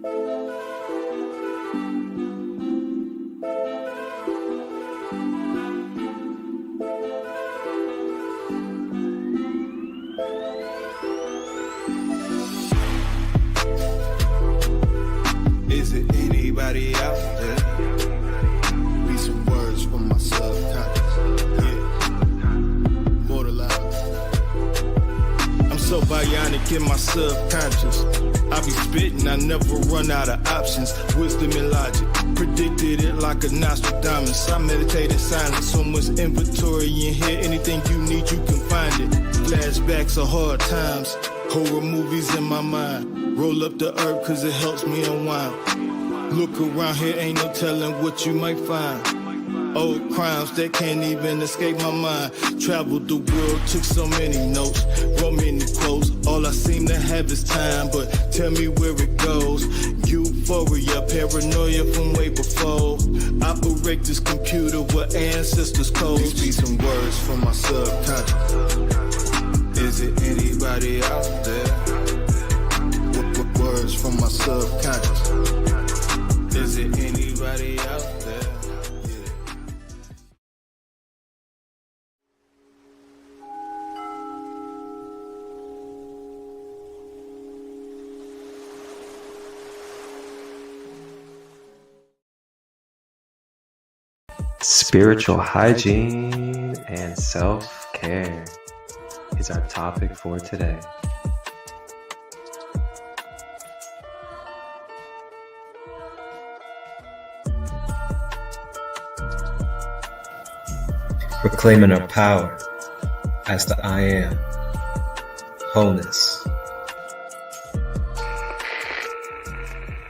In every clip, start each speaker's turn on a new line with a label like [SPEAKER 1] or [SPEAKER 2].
[SPEAKER 1] Is it anybody out there? Be some words from my subconscious. Yeah. Mortalized. I'm so bionic in my subconscious. I be spitting, I never run out of options. Wisdom and logic. Predicted it like a Nostradamus. I meditate in silence. So much inventory in here. Anything you need, you can find it. Flashbacks of hard times. Horror movies in my mind. Roll up the herb cause it helps me unwind. Look around here, ain't no telling what you might find. Old crimes that can't even escape my mind. Traveled the world, took so many notes, wrote many quotes. All I seem to have is time, but tell me where it goes. Euphoria, paranoia from way before. Operate this computer with ancestors' codes. These be some words from my subconscious. Is it anybody out there? Words from my subconscious. Is it anybody out there? Yeah.
[SPEAKER 2] Spiritual hygiene and self-care is our topic for today.
[SPEAKER 3] Reclaiming our power as the I am, wholeness.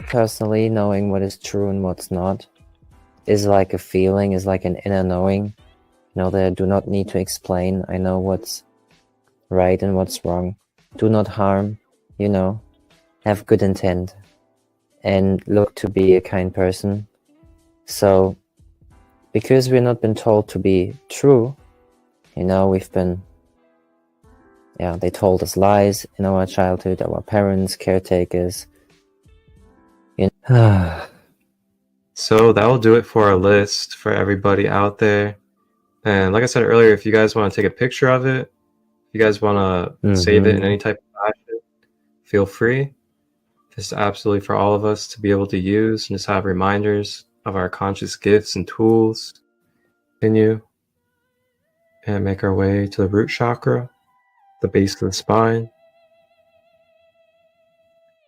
[SPEAKER 4] Personally, knowing what is true and what's not is like a feeling, is like an inner knowing. You know, that I do not need to explain. I know what's right and what's wrong. Do not harm, you know, have good intent, and look to be a kind person. So, because we've not been told to be true, you know, we've been, they told us lies in our childhood, our parents, caretakers.
[SPEAKER 2] So that'll do it for our list for everybody out there. And like I said earlier, if you guys want to take a picture of it, if you guys want to save it in any type of fashion, feel free. This is absolutely for all of us to be able to use and just have reminders of our conscious gifts and tools. Continue and make our way to the root chakra, the base of the spine,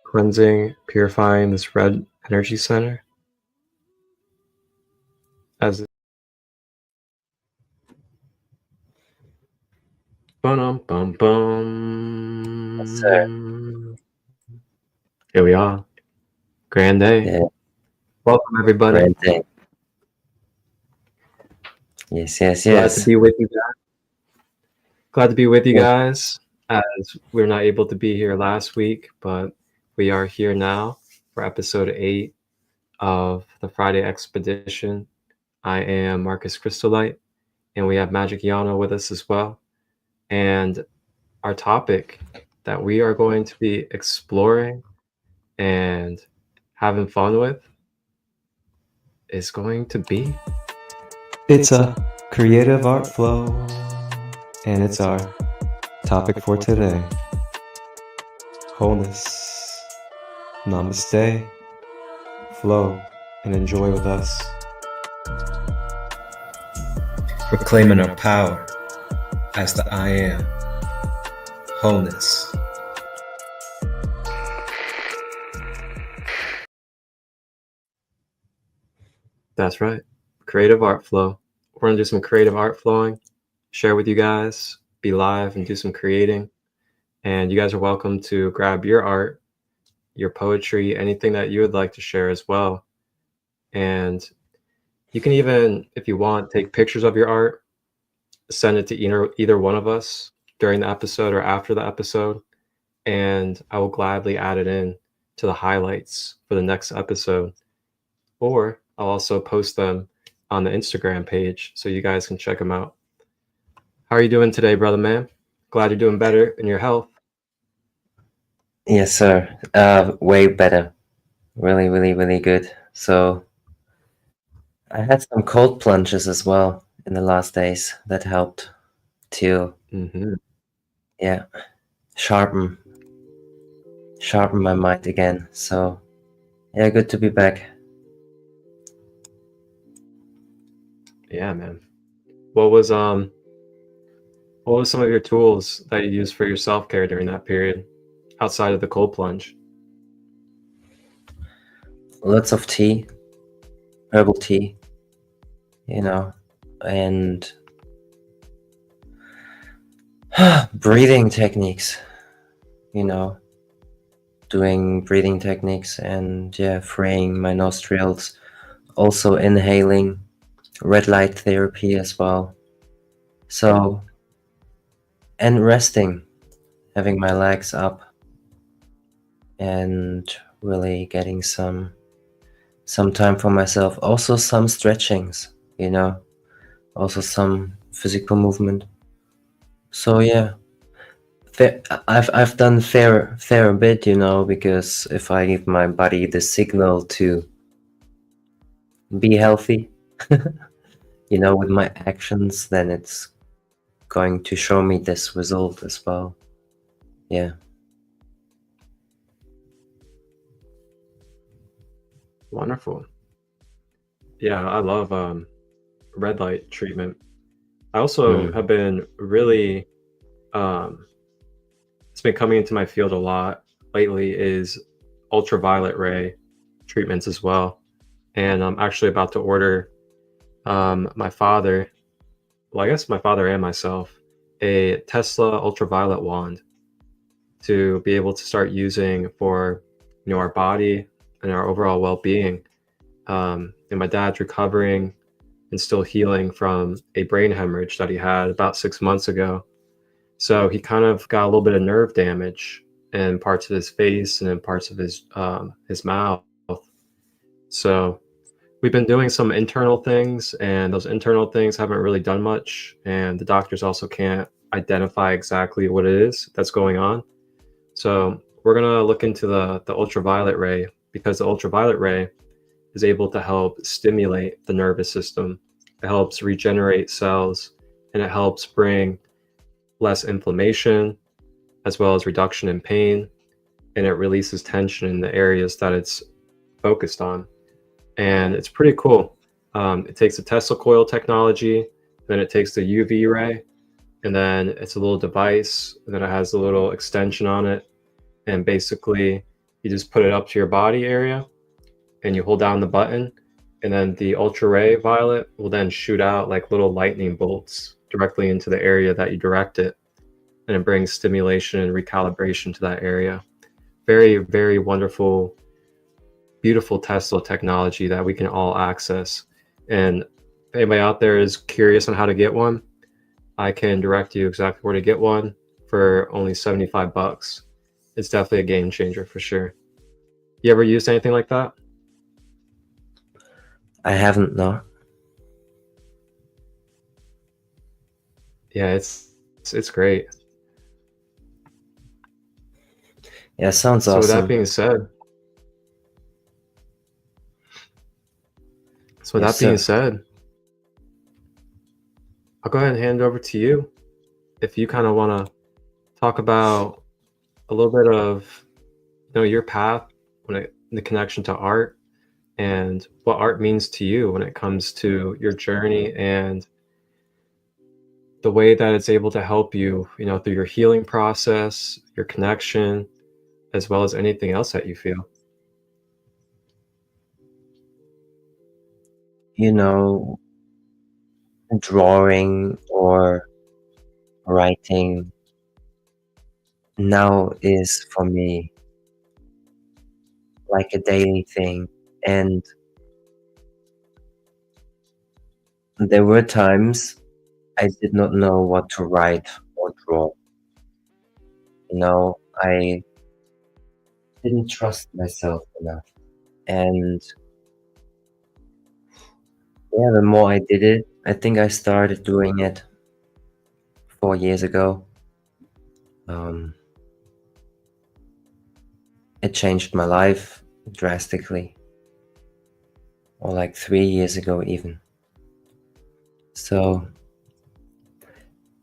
[SPEAKER 2] cleansing, purifying this red energy center as bum bum bum.
[SPEAKER 4] Yes, sir.
[SPEAKER 2] Here we are. Grand day.
[SPEAKER 4] Yeah.
[SPEAKER 2] Welcome everybody.
[SPEAKER 4] Grand day. Yes.
[SPEAKER 2] Glad to be with you guys. Glad to be with you guys, as we're not able to be here last week, but we are here now for episode 8 of the Friday Expedition. I am Marcus ChristoLight, and we have Magic Yana with us as well. And our topic that we are going to be exploring and having fun with is going to be...
[SPEAKER 3] It's a creative art flow, and it's our topic for today. Wholeness. Namaste. Flow and enjoy with us. Reclaiming our power as the I am, wholeness.
[SPEAKER 2] That's right. Creative art flow. We're going to do some creative art flowing, share with you guys, be live and do some creating. And you guys are welcome to grab your art, your poetry, anything that you would like to share as well. And you can even, if you want, take pictures of your art, send it to either one of us during the episode or after the episode, and I will gladly add it in to the highlights for the next episode. Or I'll also post them on the Instagram page so you guys can check them out. How are you doing today, brother man? Glad you're doing better in your health.
[SPEAKER 4] Yes, sir. Way better. Really, really, really good. So I had some cold plunges as well in the last days that helped to,
[SPEAKER 2] Mm-hmm.
[SPEAKER 4] yeah, sharpen my mind again. So yeah, good to be back.
[SPEAKER 2] Yeah, man. What was some of your tools that you used for your self-care during that period outside of the cold plunge?
[SPEAKER 4] Lots of tea, herbal tea, and breathing techniques, doing breathing techniques and freeing my nostrils, also inhaling, red light therapy as well. So, and resting, having my legs up and really getting some time for myself. Also some stretchings, also some physical movement. So yeah, I've done fair a bit, because if I give my body the signal to be healthy, with my actions, then it's going to show me this result as well. Yeah.
[SPEAKER 2] Wonderful. Yeah, I love red light treatment. I also have been really it's been coming into my field a lot lately is ultraviolet ray treatments as well. And I'm actually about to order my father, well, I guess my father and myself, a Tesla ultraviolet wand to be able to start using for our body and our overall well-being. And my dad's recovering and still healing from a brain hemorrhage that he had about 6 months ago. So he kind of got a little bit of nerve damage in parts of his face and in parts of his mouth. So we've been doing some internal things, and those internal things haven't really done much. And the doctors also can't identify exactly what it is that's going on. So we're gonna look into the ultraviolet ray, because the ultraviolet ray is able to help stimulate the nervous system. It helps regenerate cells, and it helps bring less inflammation as well as reduction in pain, and it releases tension in the areas that it's focused on. And it's pretty cool. It takes the Tesla coil technology, then it takes the UV ray, and then it's a little device, and then it has a little extension on it. And basically, you just put it up to your body area, and you hold down the button, and then the ultra ray violet will then shoot out like little lightning bolts directly into the area that you direct it, and it brings stimulation and recalibration to that area. Very, very wonderful, beautiful Tesla technology that we can all access. And if anybody out there is curious on how to get one, I can direct you exactly where to get one for only $75. It's definitely a game changer for sure. You ever used anything like that?
[SPEAKER 4] I haven't, no.
[SPEAKER 2] Yeah, it's great.
[SPEAKER 4] Yeah, sounds
[SPEAKER 2] So with that
[SPEAKER 4] awesome.
[SPEAKER 2] being said, I'll go ahead and hand it over to you. If you kind of want to talk about a little bit of your path the connection to art and what art means to you when it comes to your journey and the way that it's able to help you, through your healing process, your connection, as well as anything else that you feel.
[SPEAKER 4] Drawing or writing now is for me like a daily thing. And there were times I did not know what to write or draw. I didn't trust myself enough. And yeah, the more I did it, I think I started doing it 4 years ago. It changed my life. drastically, or like 3 years ago even. So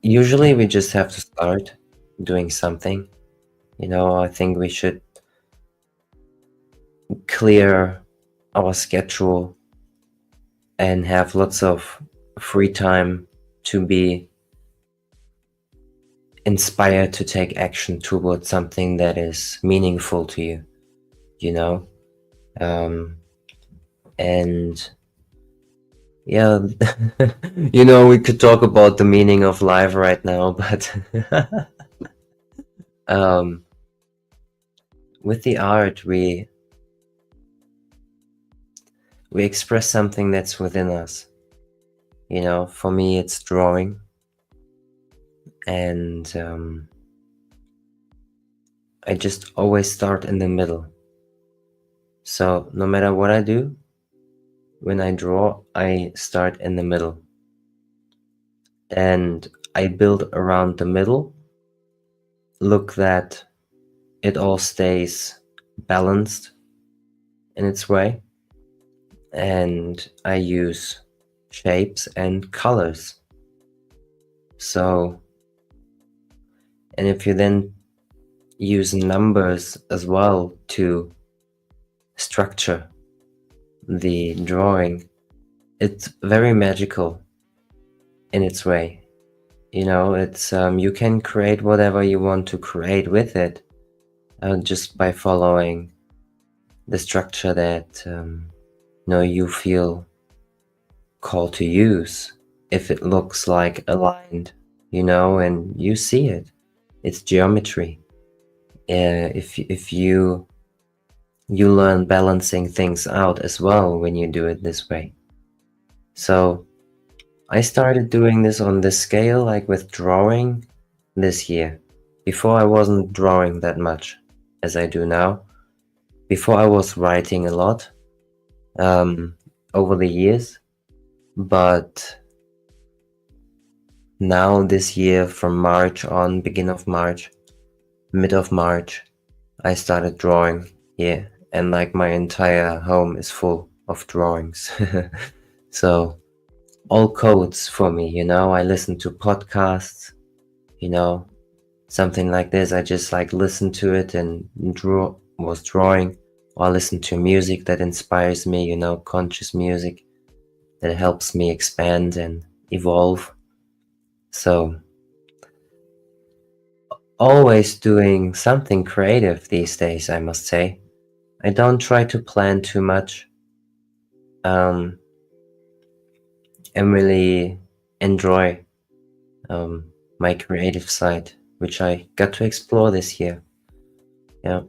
[SPEAKER 4] usually we just have to start doing something. I think we should clear our schedule and have lots of free time to be inspired to take action towards something that is meaningful to you, you know? And yeah, we could talk about the meaning of life right now, but with the art, we express something that's within us. For me, it's drawing, and I just always start in the middle. So no matter what I do, when I draw, I start in the middle. And I build around the middle, look that it all stays balanced in its way. And I use shapes and colors. So, and if you then use numbers as well to structure the drawing, it's very magical in its way. It's you can create whatever you want to create with it, just by following the structure that you feel called to use. If it looks like aligned, and you see it, it's geometry. If you learn balancing things out as well when you do it this way. So I started doing this on this scale, like with drawing, this year. Before I wasn't drawing that much as I do now. Before I was writing a lot over the years, but now this year from March on, beginning of March, mid of March, I started drawing here, and like my entire home is full of drawings. So all codes for me, I listen to podcasts, something like this. I just like listen to it and was drawing, or listen to music that inspires me, conscious music that helps me expand and evolve. So always doing something creative these days, I must say. I don't try to plan too much, and really enjoy my creative side, which I got to explore this year. Yeah.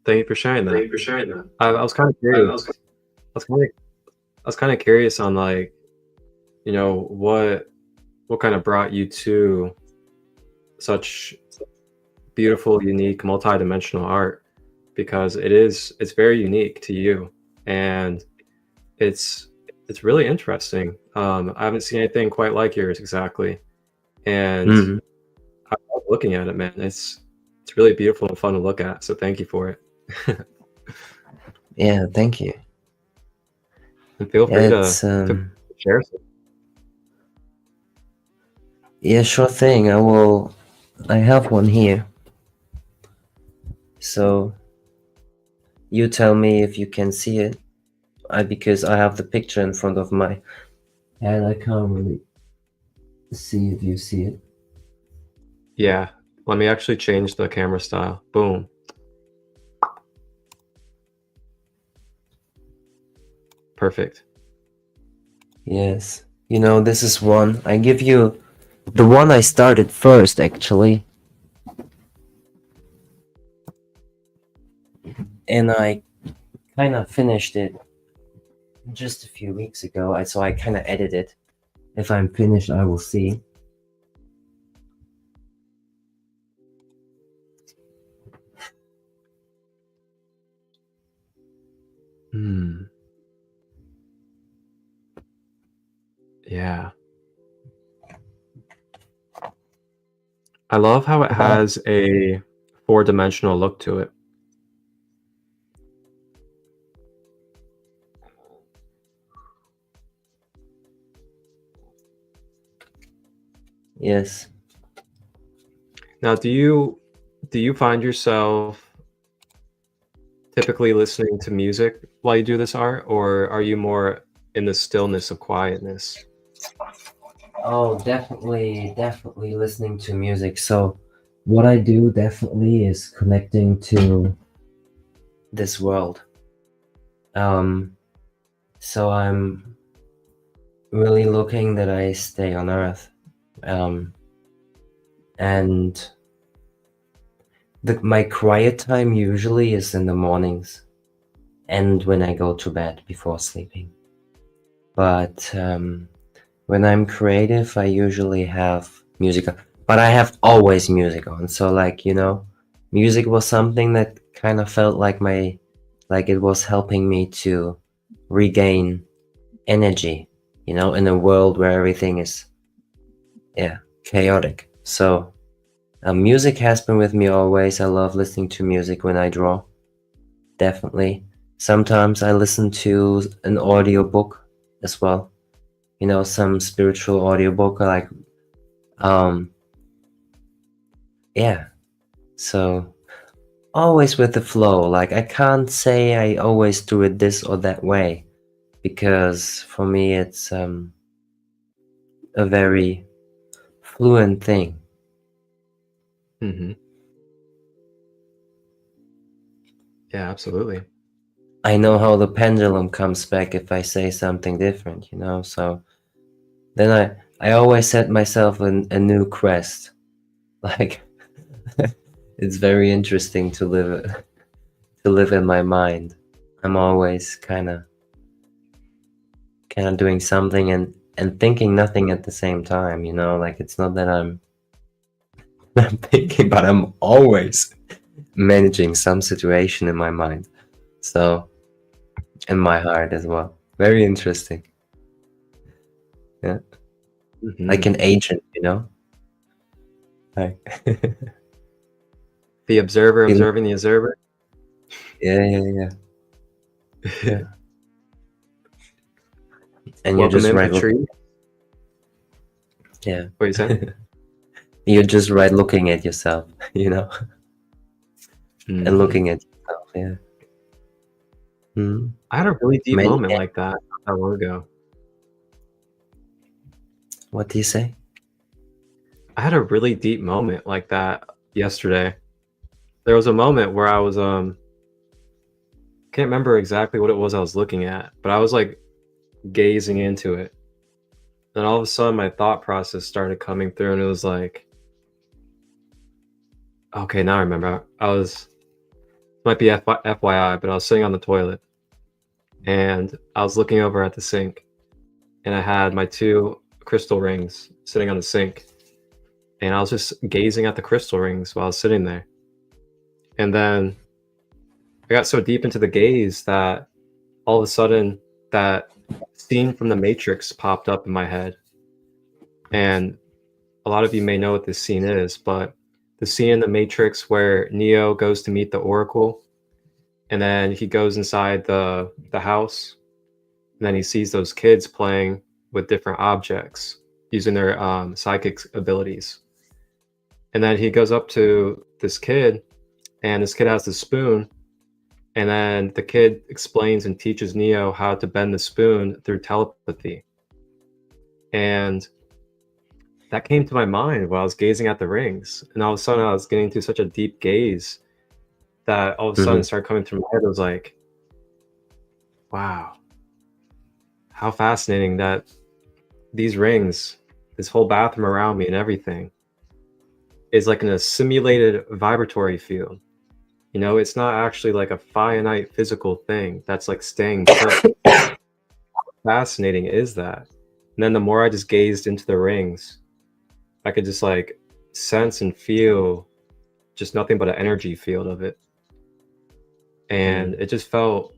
[SPEAKER 2] Thank you for sharing that. I was kind of curious. I was kind of curious on like, what kind of brought you to such beautiful, unique, multi-dimensional art, because it's very unique to you, and it's really interesting. I haven't seen anything quite like yours exactly, and I love looking at it, man. It's really beautiful and fun to look at. So thank you for it.
[SPEAKER 4] Yeah, thank you.
[SPEAKER 2] And feel free to share some.
[SPEAKER 4] Yeah, sure thing. I have one here. So you tell me if you can see it. Because I have the picture in front of my head, I can't really see if you see it.
[SPEAKER 2] Yeah, let me actually change the camera style. Boom. Perfect.
[SPEAKER 4] Yes. This is one. I give you the one I started first, actually. And I kind of finished it just a few weeks ago. So I kind of edited it. If I'm finished, I will see.
[SPEAKER 2] Yeah. I love how it has a 4-dimensional look to it.
[SPEAKER 4] Yes.
[SPEAKER 2] Now, do you find yourself typically listening to music while you do this art, or are you more in the stillness of quietness?
[SPEAKER 4] Oh, definitely listening to music. So what I do definitely is connecting to this world. So I'm really looking that I stay on Earth. And my quiet time usually is in the mornings and when I go to bed before sleeping. But when I'm creative, I usually have music on. But I have always music on. So like, music was something that kind of felt like it was helping me to regain energy, in a world where everything is, chaotic. So music has been with me always. I love listening to music when I draw. Definitely. Sometimes I listen to an audiobook as well. Some spiritual audiobook, like, so always with the flow. Like, I can't say I always do it this or that way, because for me it's a very fluent thing.
[SPEAKER 2] Mm-hmm. Yeah, absolutely.
[SPEAKER 4] I know how the pendulum comes back if I say something different, so then I always set myself a new quest. Like, it's very interesting to live in my mind. I'm always kind of doing something and thinking nothing at the same time, like, it's not that I'm thinking, but I'm always managing some situation in my mind, so in my heart as well. Very interesting. Yeah.
[SPEAKER 2] Mm-hmm.
[SPEAKER 4] Like an agent, like
[SPEAKER 2] The observer
[SPEAKER 4] Feel-
[SPEAKER 2] observing the observer.
[SPEAKER 4] yeah. And you're
[SPEAKER 2] Welcome
[SPEAKER 4] just
[SPEAKER 2] in,
[SPEAKER 4] right
[SPEAKER 2] Patrice.
[SPEAKER 4] yeah,
[SPEAKER 2] What are you saying?
[SPEAKER 4] you're just right looking at yourself,
[SPEAKER 2] Mhm.
[SPEAKER 4] and looking at yourself. Yeah.
[SPEAKER 2] I had a really deep
[SPEAKER 4] Many-
[SPEAKER 2] moment like that not that long ago.
[SPEAKER 4] What do you say?
[SPEAKER 2] I had a really deep moment like that yesterday. There was a moment where I was can't remember exactly what it was I was looking at, but I was like gazing into it. Then all of a sudden my thought process started coming through and it was like, okay, now I remember. Might be FYI, but I was sitting on the toilet and I was looking over at the sink and I had my 2 crystal rings sitting on the sink. And I was just gazing at the crystal rings while I was sitting there. And then I got so deep into the gaze that all of a sudden that scene from The Matrix popped up in my head. And a lot of you may know what this scene is, but the scene in The Matrix where Neo goes to meet the Oracle, and then he goes inside the house, and then he sees those kids playing with different objects using their psychic abilities. And then he goes up to this kid, and this kid has the spoon, and then the kid explains and teaches Neo how to bend the spoon through telepathy. And that came to my mind while I was gazing at the rings. And all of a sudden I was getting into such a deep gaze that all of a sudden it started coming through my head. I was like, wow, how fascinating that these rings, this whole bathroom around me and everything, is like in a simulated vibratory field. It's not actually like a finite physical thing that's like staying put. How fascinating is that? And then the more I just gazed into the rings, I could just like sense and feel just nothing but an energy field of it. And it just felt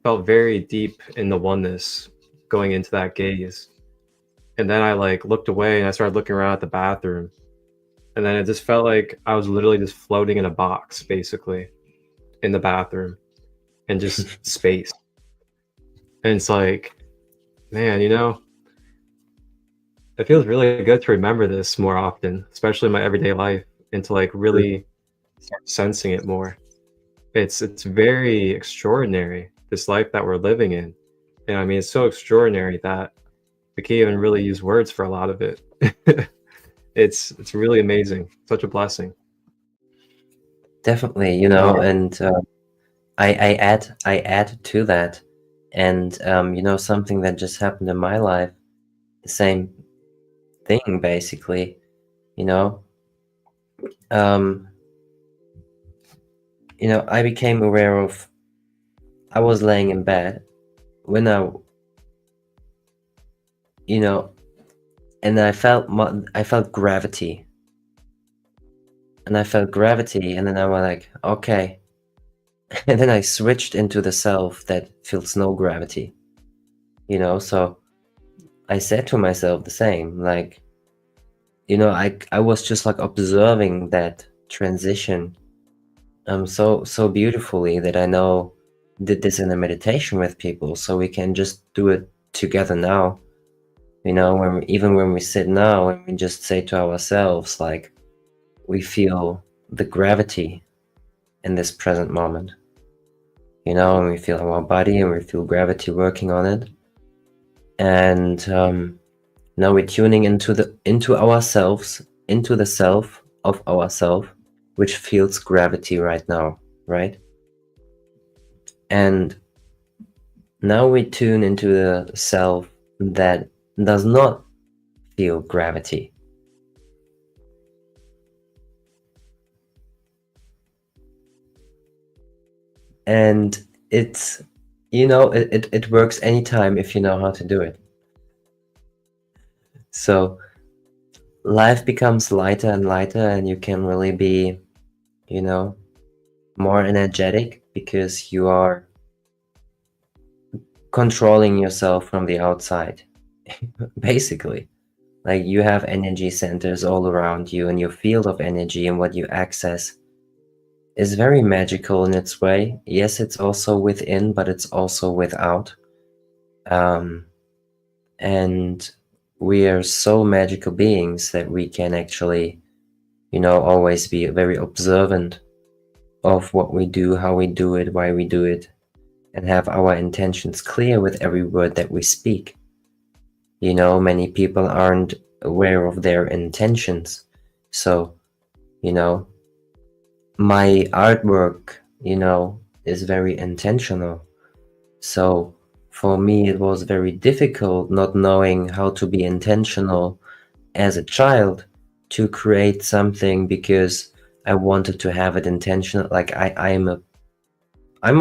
[SPEAKER 2] very deep in the oneness going into that gaze. And then I like looked away and I started looking around at the bathroom. And then it just felt like I was literally just floating in a box, basically, in the bathroom, and just space. And it's like, man, you know, it feels really good to remember this more often, especially in my everyday life, and to like really start sensing it more. It's very extraordinary, this life that we're living in. And I mean, it's so extraordinary that we can't even really use words for a lot of it. It's really amazing, such a blessing.
[SPEAKER 4] Definitely, you know, and I add to that, and you know, something that just happened in my life, the same thing basically, you know. Um, you know, I became aware of, I was laying in bed when you know, and I felt gravity, and I felt gravity, and then I was like, okay, and then I switched into the self that feels no gravity, you know. So I said to myself the same, like, you know, I was just like observing that transition so beautifully, that I know did this in a meditation with people, so we can just do it together now. You know, even when we sit now and we just say to ourselves, like, we feel the gravity in this present moment, you know, and we feel our body and we feel gravity working on it. And now we're tuning into ourselves, into the self of ourself, which feels gravity right now, right? And now we tune into the self that does not feel gravity. And it's, you know, it works anytime if you know how to do it. So life becomes lighter and lighter, and you can really be, you know, more energetic, because you are controlling yourself from the outside. Basically, like, you have energy centers all around you, and your field of energy and what you access is very magical in its way. Yes, it's also within, but it's also without. And we are so magical beings that we can actually, you know, always be very observant of what we do, how we do it, why we do it, and have our intentions clear with every word that we speak. You know, many people aren't aware of their intentions. So, you know, my artwork, you know, is very intentional. So for me, it was very difficult not knowing how to be intentional as a child to create something, because I wanted to have it intentional. Like, I'm a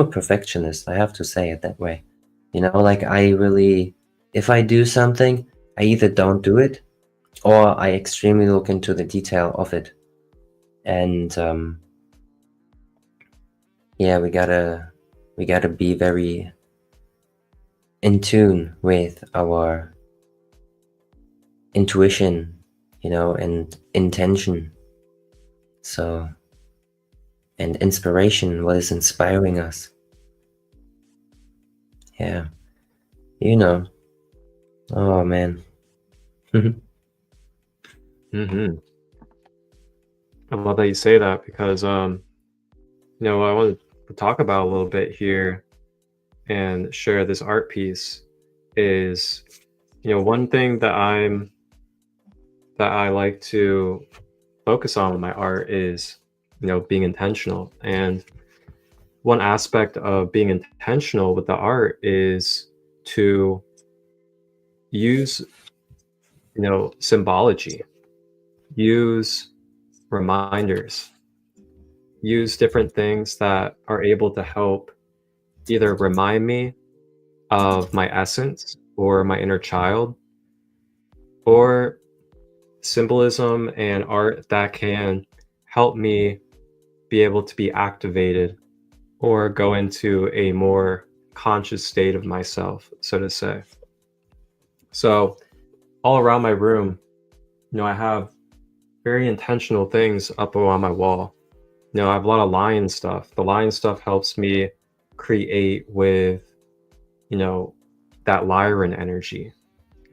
[SPEAKER 4] perfectionist. I have to say it that way. You know, like, I really, if I do something, I either don't do it, or I extremely look into the detail of it. And yeah, we gotta be very in tune with our intuition, you know, and intention. So, and inspiration, what is inspiring us. Yeah, you know. Oh man.
[SPEAKER 2] Mm-hmm. I love that you say that, because you know, what I want to talk about a little bit here and share this art piece is, you know, one thing that I like to focus on with my art is, you know, being intentional. And one aspect of being intentional with the art is to use, you know, symbology, use reminders, use different things that are able to help either remind me of my essence or my inner child, or symbolism and art that can help me be able to be activated or go into a more conscious state of myself, so to say. So all around my room, you know, I have very intentional things up on my wall. You know, I have a lot of lion stuff. The lion stuff helps me create with, you know, that Lyran energy,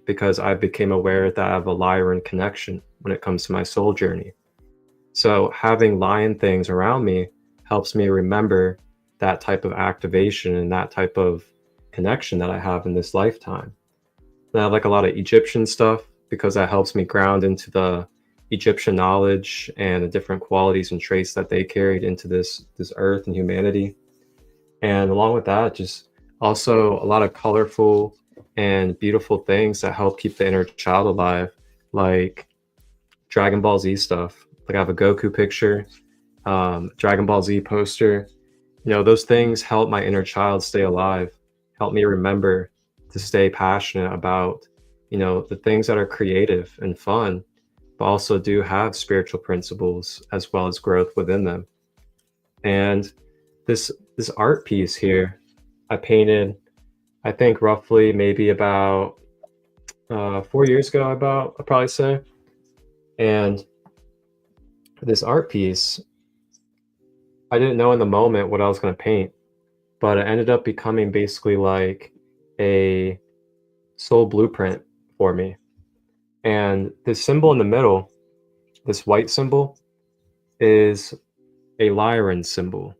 [SPEAKER 2] because I became aware that I have a Lyran connection when it comes to my soul journey. So having lion things around me helps me remember that type of activation and that type of connection that I have in this lifetime. And I have like a lot of Egyptian stuff, because that helps me ground into the Egyptian knowledge and the different qualities and traits that they carried into this earth and humanity. And along with that, just also a lot of colorful and beautiful things that help keep the inner child alive, like Dragon Ball Z stuff. Like I have a Goku picture, Dragon Ball Z poster. You know, those things help my inner child stay alive, help me remember to stay passionate about, you know, the things that are creative and fun, but also do have spiritual principles as well as growth within them. And this art piece here, I painted, I think roughly maybe about 4 years ago, I'd probably say. And this art piece, I didn't know in the moment what I was going to paint, but it ended up becoming basically like a soul blueprint for me. And this symbol in the middle, this white symbol, is a Lyran symbol.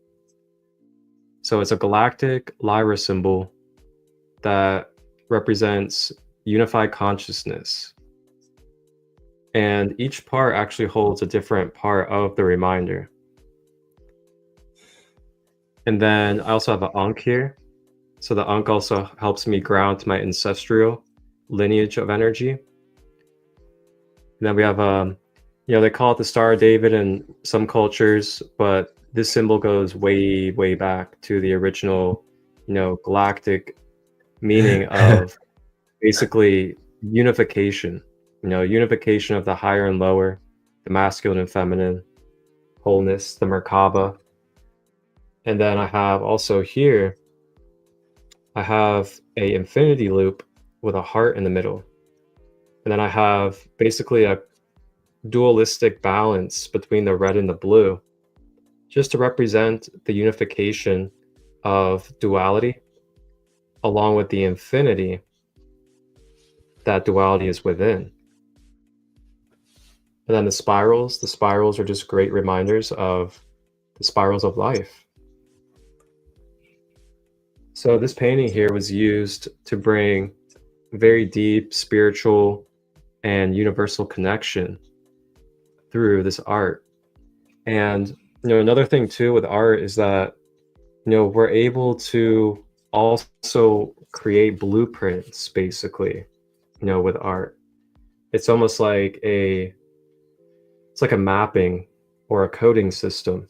[SPEAKER 2] So it's a galactic Lyra symbol that represents unified consciousness. And each part actually holds a different part of the reminder. And then I also have an Ankh here. So the Ankh also helps me ground to my ancestral lineage of energy. And then we have, you know, they call it the Star of David in some cultures, but this symbol goes way, way back to the original, you know, galactic meaning of basically unification, you know, unification of the higher and lower, the masculine and feminine, wholeness, the Merkaba. And then I have also here, I have a infinity loop with a heart in the middle. And then I have basically a dualistic balance between the red and the blue, just to represent the unification of duality, along with the infinity that duality is within. And then the spirals are just great reminders of the spirals of life. So this painting here was used to bring very deep spiritual and universal connection through this art. And, you know, another thing too with art is that, you know, we're able to also create blueprints, basically, you know, with art. It's almost like it's like a mapping or a coding system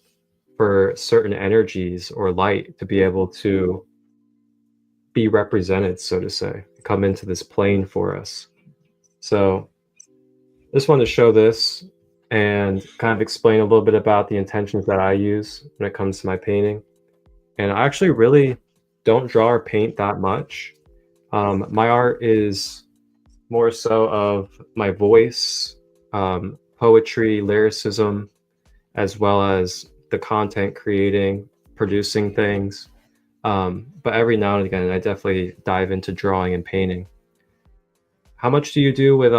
[SPEAKER 2] for certain energies or light to be able to be represented, so to say, come into this plane for us. So I just wanted to show this and kind of explain a little bit about the intentions that I use when it comes to my painting. And I actually really don't draw or paint that much. My art is more so of my voice, poetry, lyricism, as well as the content creating, producing things. But every now and again, I definitely dive into drawing and painting. How much do you do with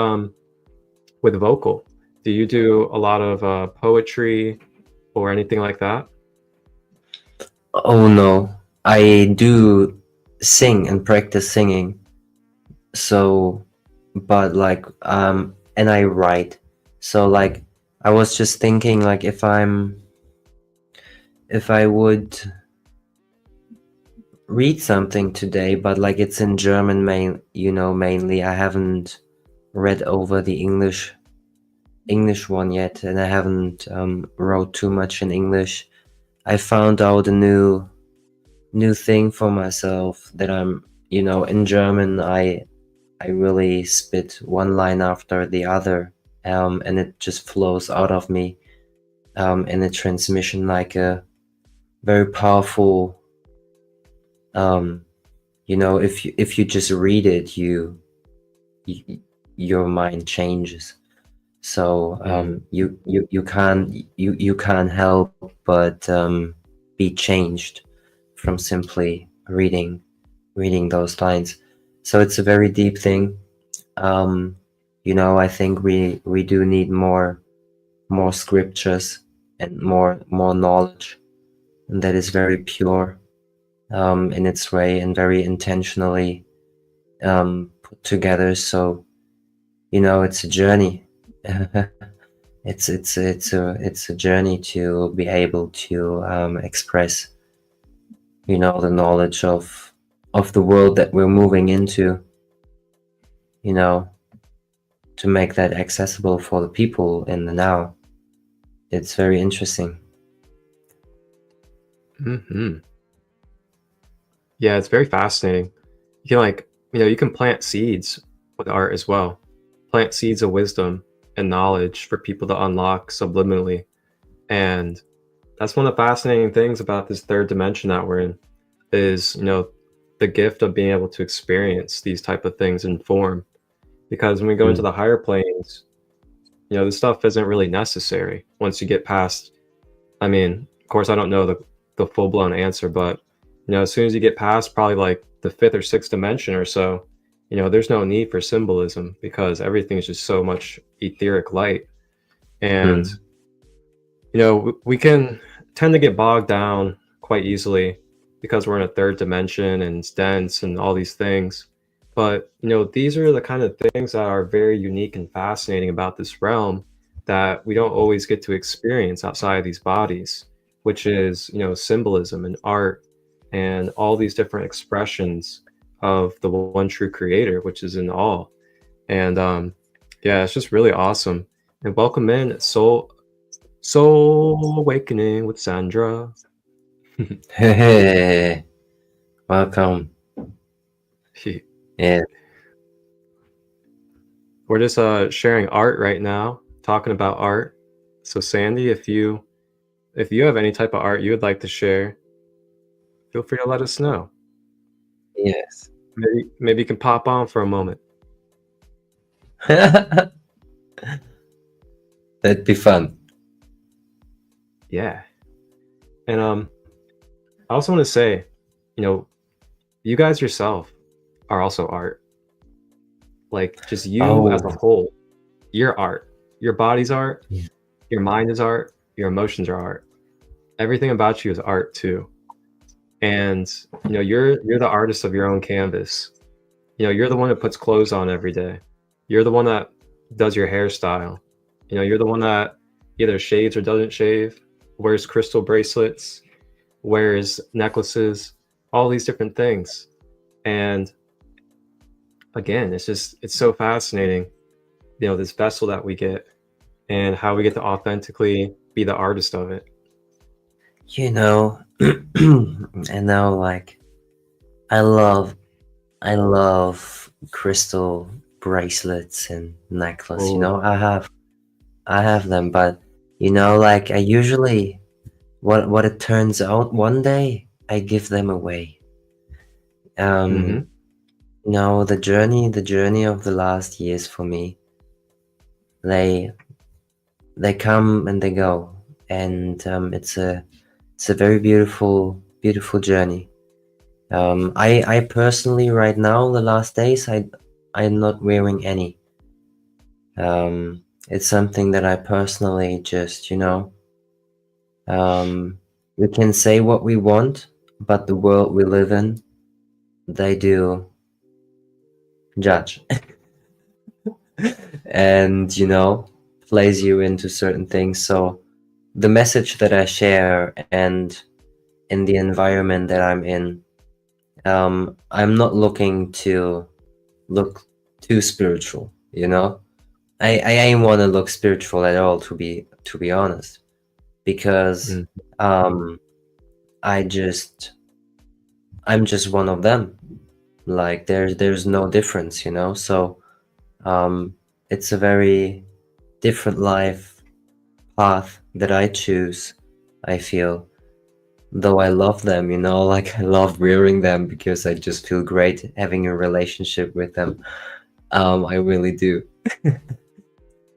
[SPEAKER 2] vocal? Do you do a lot of poetry or anything like that?
[SPEAKER 4] Oh no, I do sing and practice singing. So, but like, and I write. So like, I was just thinking like if I would read something today, but like it's in German mainly. I haven't read over the English one yet, and I haven't wrote too much in English. I found out a new thing for myself that I'm, you know, in German I really spit one line after the other, and it just flows out of me in a transmission like a very powerful, you know, if you just read it, your mind changes. So you can't help but be changed from simply reading those lines. So it's a very deep thing. I think we do need more scriptures and more knowledge, and that is very pure in its way and very intentionally put together. So it's a journey. it's a journey to be able to express the knowledge of the world that we're moving into, to make that accessible for the people in the now. It's very interesting.
[SPEAKER 2] Yeah, it's very fascinating. You can you can plant seeds with art as well. Plant seeds of wisdom and knowledge for people to unlock subliminally. And that's one of the fascinating things about this third dimension that we're in, is the gift of being able to experience these type of things in form. Because when we go into the higher planes, this stuff isn't really necessary once you get past. I mean, of course, I don't know the full-blown answer, but as soon as you get past probably like the fifth or sixth dimension or so, there's no need for symbolism, because everything is just so much etheric light. And we can tend to get bogged down quite easily because we're in a third dimension and it's dense and all these things. But these are the kind of things that are very unique and fascinating about this realm that we don't always get to experience outside of these bodies, which is symbolism and art and all these different expressions of the one true creator, which is in all. And yeah, it's just really awesome. And welcome in Soul Awakening with Sandra.
[SPEAKER 4] Hey, welcome. Yeah,
[SPEAKER 2] we're just sharing art right now, talking about art. So Sandy, if you have any type of art you would like to share, feel free to let us know.
[SPEAKER 4] Yes.
[SPEAKER 2] Maybe you can pop on for a moment.
[SPEAKER 4] That'd be fun.
[SPEAKER 2] Yeah. And I also want to say, you guys yourself are also art. Like, just you as a whole, you're art. Your body's art, your mind is art, your emotions are art. Everything about you is art too. And you're the artist of your own canvas. You're the one that puts clothes on every day. You're the one that does your hairstyle. You're the one that either shaves or doesn't shave, wears crystal bracelets, wears necklaces, all these different things. And again, it's so fascinating, this vessel that we get and how we get to authentically be the artist of it.
[SPEAKER 4] And now, like, I love crystal bracelets and necklace.
[SPEAKER 2] Oh.
[SPEAKER 4] I have them, but like, I usually, what it turns out, one day I give them away. The journey of the last years for me, they come and they go, and it's a very beautiful journey. I personally, right now, the last days, I'm not wearing any. It's something that I personally just, we can say what we want, but the world we live in, they do judge. And, plays you into certain things. So the message that I share and in the environment that I'm in, I'm not looking to look too spiritual, I ain't want to look spiritual at all, to be honest, because I'm just one of them. Like, there's no difference, so it's a very different life path that I choose, I feel. Though I love them, like, I love wearing them because I just feel great having a relationship with them. I really do.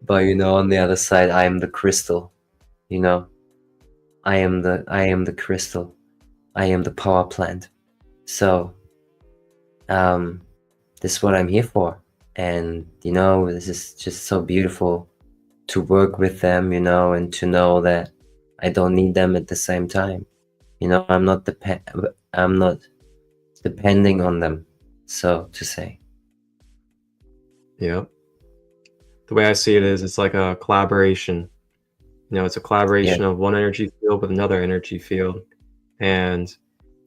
[SPEAKER 4] But on the other side, I am the crystal. I am the crystal. I am the power plant. So this is what I'm here for. And this is just so beautiful to work with them, and to know that I don't need them at the same time. I'm not depending on them, so to say.
[SPEAKER 2] Yep. The way I see it is, it's like a collaboration. It's a collaboration of one energy field with another energy field. And,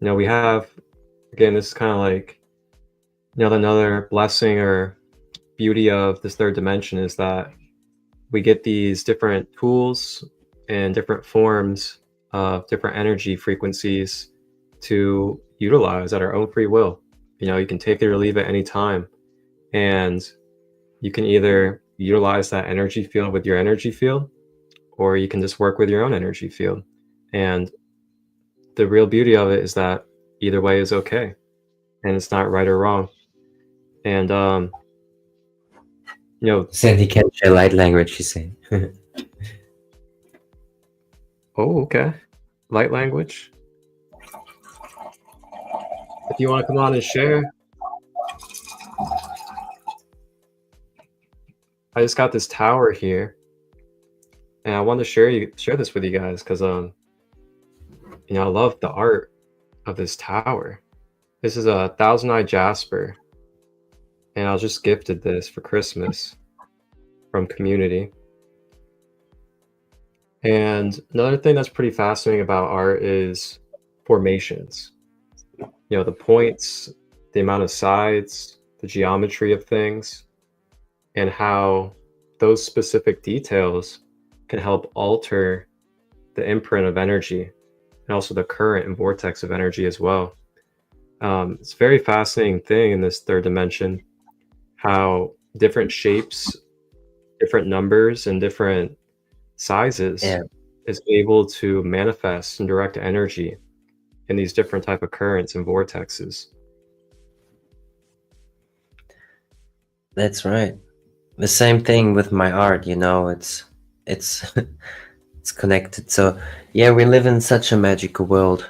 [SPEAKER 2] we have, again, this is kind of like, another blessing or beauty of this third dimension is that we get these different tools and different forms of different energy frequencies to utilize at our own free will. You can take it or leave it any time. And you can either utilize that energy field with your energy field, or you can just work with your own energy field. And the real beauty of it is that either way is okay, and it's not right or wrong. And
[SPEAKER 4] Sandy can't share light language, you say.
[SPEAKER 2] Oh, okay. Light language. If you want to come on and share. I just got this tower here, and I wanted to share this with you guys because I love the art of this tower. This is a 1000-eye jasper, and I was just gifted this for Christmas from community. And another thing that's pretty fascinating about art is formations. The points, the amount of sides, the geometry of things, and how those specific details can help alter the imprint of energy and also the current and vortex of energy as well. It's a very fascinating thing in this third dimension, how different shapes, different numbers, and different sizes is able to manifest and direct energy in these different type of currents and vortexes.
[SPEAKER 4] That's right. The same thing with my art, it's it's connected. So we live in such a magical world,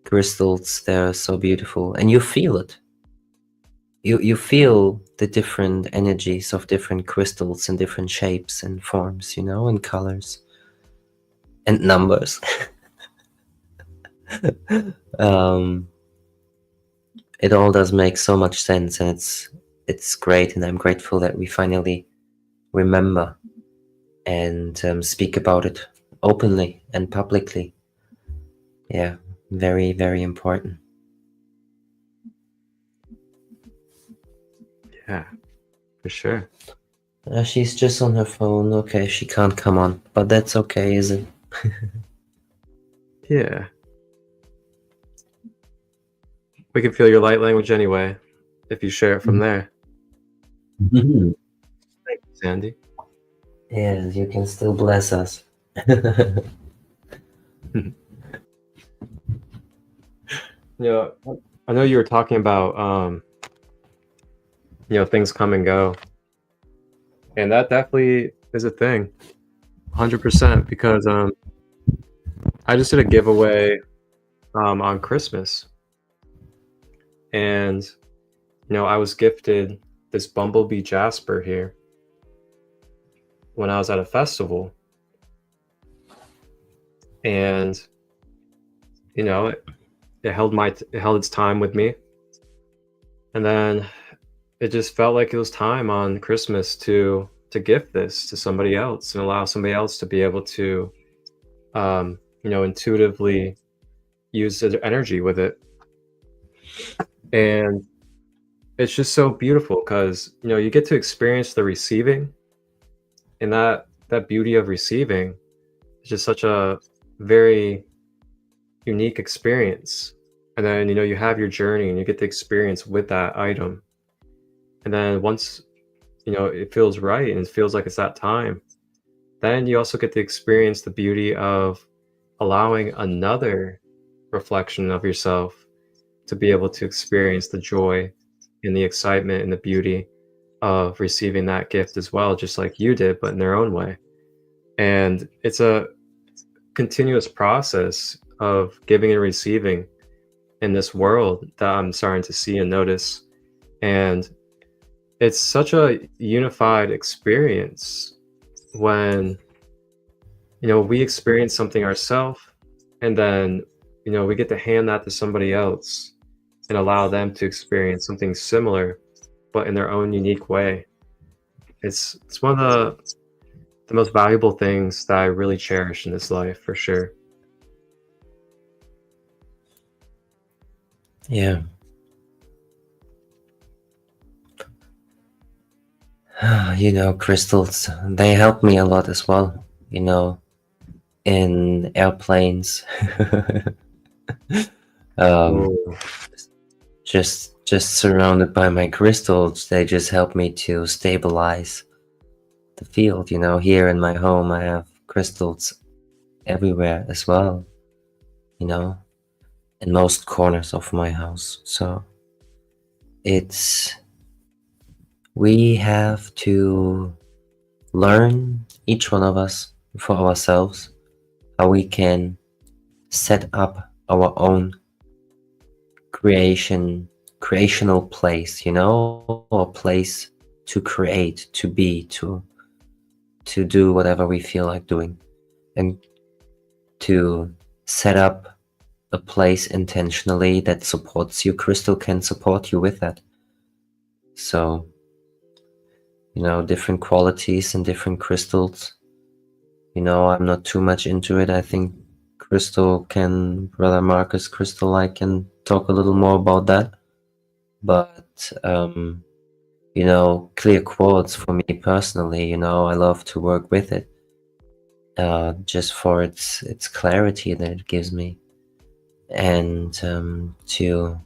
[SPEAKER 4] crystals, they're so beautiful, and you feel it. You feel the different energies of different crystals and different shapes and forms, and colors and numbers. It all does make so much sense, and it's great, and I'm grateful that we finally remember and speak about it openly and publicly. Yeah, very, very important.
[SPEAKER 2] Yeah, for sure.
[SPEAKER 4] She's just on her phone. Okay, she can't come on, but that's okay, is it?
[SPEAKER 2] Yeah. We can feel your light language anyway, if you share it from there. Thank you, Sandy.
[SPEAKER 4] Yes, you can still bless us.
[SPEAKER 2] I know you were talking about things come and go, and that definitely is a thing, 100%. Because I just did a giveaway on Christmas, and I was gifted this bumblebee jasper here when I was at a festival, and it held its time with me, and then it just felt like it was time on Christmas to gift this to somebody else and allow somebody else to be able to intuitively use their energy with it. And it's just so beautiful because you get to experience the receiving, and that beauty of receiving is just such a very unique experience. And then you have your journey, and you get the experience with that item. And then once it feels right and it feels like it's that time, then you also get to experience the beauty of allowing another reflection of yourself to be able to experience the joy and the excitement and the beauty of receiving that gift as well, just like you did, but in their own way. And it's a continuous process of giving and receiving in this world that I'm starting to see and notice. And it's such a unified experience when, we experience something ourselves, and then, we get to hand that to somebody else and allow them to experience something similar, but in their own unique way. It's one of the most valuable things that I really cherish in this life, for sure.
[SPEAKER 4] Yeah. Crystals, they help me a lot as well, in airplanes.
[SPEAKER 2] Oh,
[SPEAKER 4] just surrounded by my crystals, they just help me to stabilize the field. Here in my home, I have crystals everywhere as well, in most corners of my house. So we have to learn, each one of us, for ourselves, how we can set up our own creational place, or place to create, to be, to do whatever we feel like doing, and to set up a place intentionally that supports you. Crystal can support you with that. So, different qualities and different crystals. I'm not too much into it. I think Brother Marcus, ChristoLight can talk a little more about that. But, clear quartz for me personally, I love to work with it, just for its clarity that it gives me, and to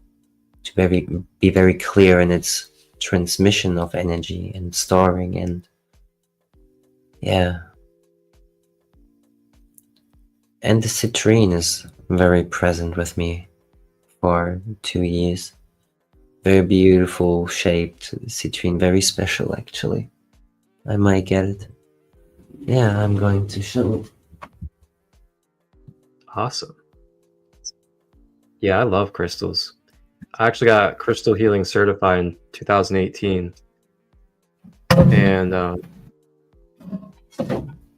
[SPEAKER 4] be very clear in its transmission of energy and storing, and and the citrine is very present with me for 2 years. Very beautiful shaped citrine, very special actually. I might get it. Yeah, I'm going to show it.
[SPEAKER 2] awesome. Yeah, I love crystals. I actually got crystal healing certified in 2018. And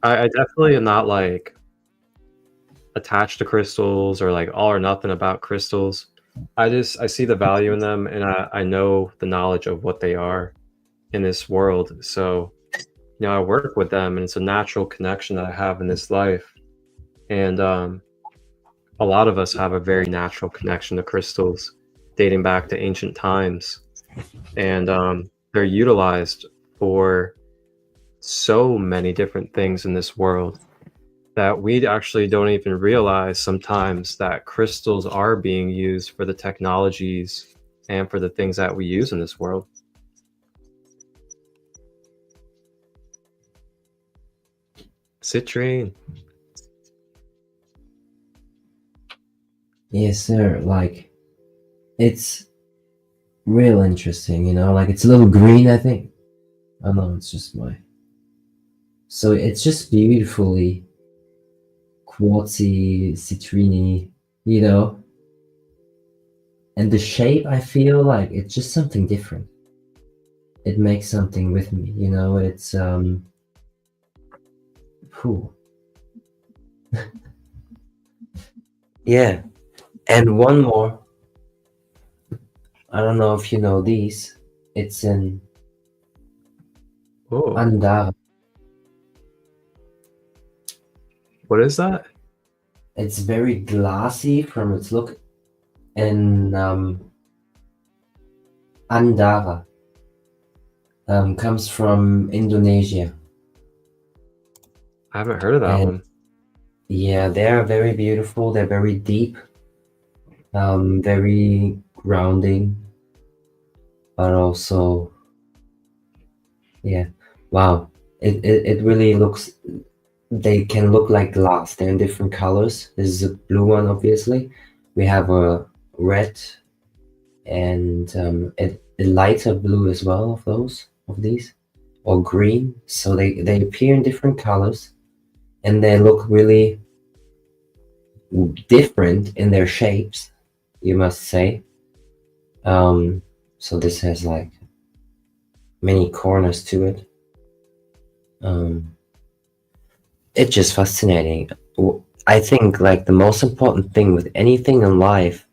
[SPEAKER 2] I definitely am not like attached to crystals or like all or nothing about crystals. I see the value in them, and I know the knowledge of what they are in this world. So, I work with them, and it's a natural connection that I have in this life. And a lot of us have a very natural connection to crystals dating back to ancient times. And they're utilized for so many different things in this world that we actually don't even realize sometimes that crystals are being used for the technologies and for the things that we use in this world. Citrine.
[SPEAKER 4] Yes, sir. Like, it's real interesting, like it's a little green, I think. Oh no, it's just so it's just beautifully quartzy, citrini, and the shape, I feel like it's just something different. It makes something with me, it's whew. Yeah. And one more, I don't know if you know these. It's in
[SPEAKER 2] Oh,
[SPEAKER 4] Andara.
[SPEAKER 2] what is that?
[SPEAKER 4] It's very glassy from its look. And Andara comes from Indonesia.
[SPEAKER 2] I haven't heard of that
[SPEAKER 4] And
[SPEAKER 2] one.
[SPEAKER 4] yeah, they're very beautiful. They're very deep, very grounding, but also, wow. It really looks, they can look like glass. They're in different colors. This is a blue one, obviously. We have a red and a lighter blue as well of those of these, or green. So they appear in different colors, and they look really different in their shapes, you must say. So this has like many corners to it. It's just fascinating. I think like the most important thing with anything in life,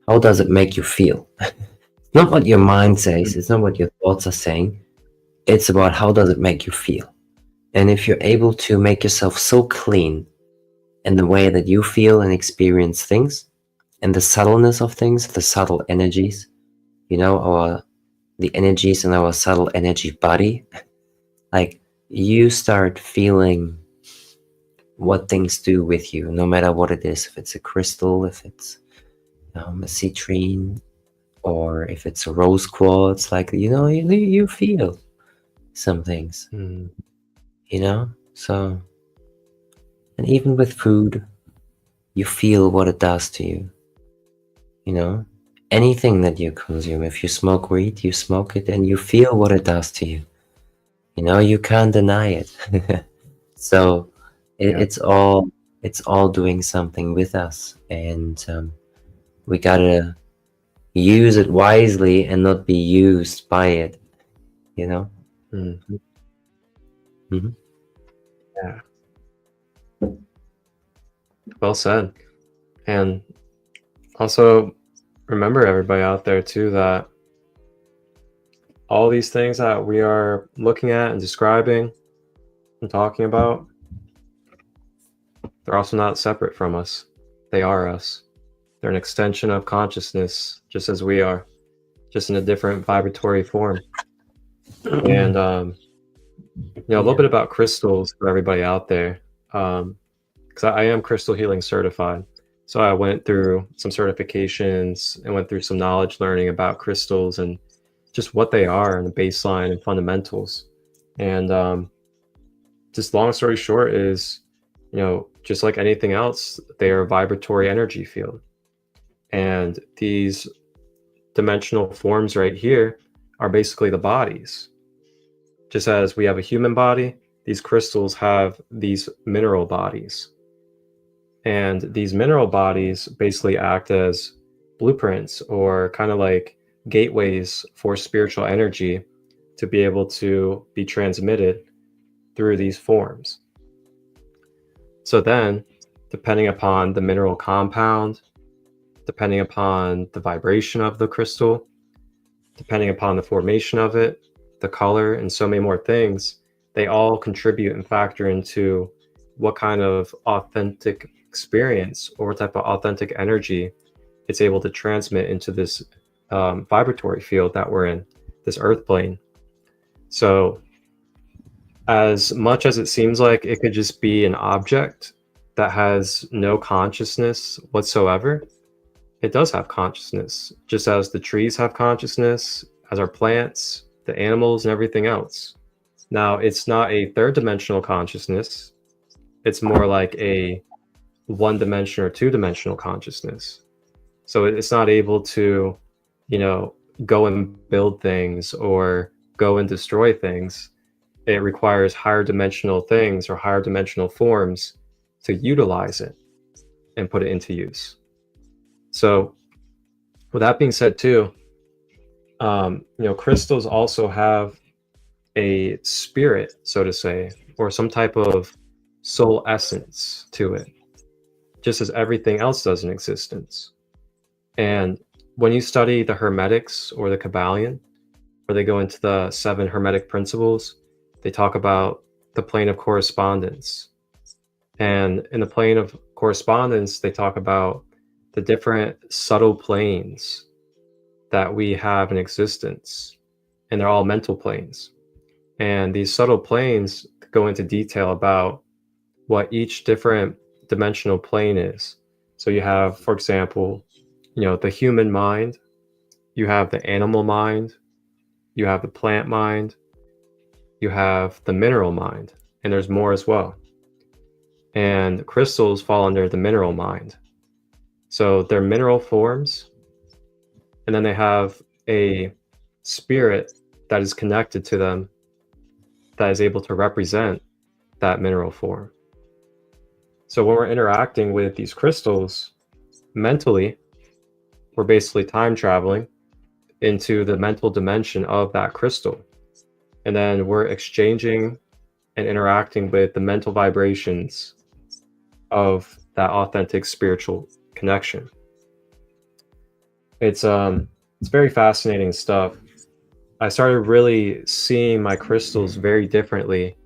[SPEAKER 4] how does it make you feel? Not what your mind says, it's not what your thoughts are saying. It's about how does it make you feel. And if you're able to make yourself so clean in the way that you feel and experience things, and the subtleness of things, the subtle energies, you know, the energies in our subtle energy body, like you start feeling what things do with you, no matter what it is. If it's a crystal, if it's a citrine, or if it's a rose quartz, like, you know, you feel some things, you know? So, and even with food, you feel what it does to you, you know? Anything that you consume, if you smoke weed, you smoke it and you feel what it does to you. You know, you can't deny it. So it's all doing something with us, and we gotta use it wisely and not be used by it, you know.
[SPEAKER 2] Yeah, well said. And also remember, everybody out there too, that all these things that we are looking at and describing and talking about, they're also not separate from us. They are us. They're an extension of consciousness, just as we are, just in a different vibratory form. And you know, a little bit about crystals for everybody out there, because I am crystal healing certified. So I went through some certifications and went through some knowledge learning about crystals and just what they are and the baseline and fundamentals. And just long story short is, you know, just like anything else, they are a vibratory energy field. And these dimensional forms right here are basically the bodies. Just as we have a human body, these crystals have these mineral bodies. And these mineral bodies basically act as blueprints, or kind of like gateways for spiritual energy to be able to be transmitted through these forms. So then, depending upon the mineral compound, depending upon the vibration of the crystal, depending upon the formation of it, the color, and so many more things, they all contribute and factor into what kind of authentic experience or what type of authentic energy it's able to transmit into this vibratory field that we're in, this earth plane. So as much as it seems like it could just be an object that has no consciousness whatsoever, it does have consciousness, just as the trees have consciousness, as our plants, the animals, and everything else. Now, it's not a third dimensional consciousness. It's more like a one dimension or two dimensional consciousness. So it's not able to, you know, go and build things or go and destroy things. It requires higher dimensional things or higher dimensional forms to utilize it and put it into use. So with that being said too, you know, crystals also have a spirit, so to say, or some type of soul essence to it, just as everything else does in existence. And when you study the Hermetics or the Kabbalion, where they go into the 7 Hermetic principles, they talk about the plane of correspondence. And in the plane of correspondence, they talk about the different subtle planes that we have in existence, and they're all mental planes. And these subtle planes go into detail about what each different dimensional plane is. So you have, for example, you know, the human mind, you have the animal mind, you have the plant mind, you have the mineral mind, and there's more as well. And crystals fall under the mineral mind. So they're mineral forms, and then they have a spirit that is connected to them that is able to represent that mineral form. So when we're interacting with these crystals mentally, we're basically time traveling into the mental dimension of that crystal. And then we're exchanging and interacting with the mental vibrations of that authentic spiritual connection. It's very fascinating stuff. I started really seeing my crystals very differently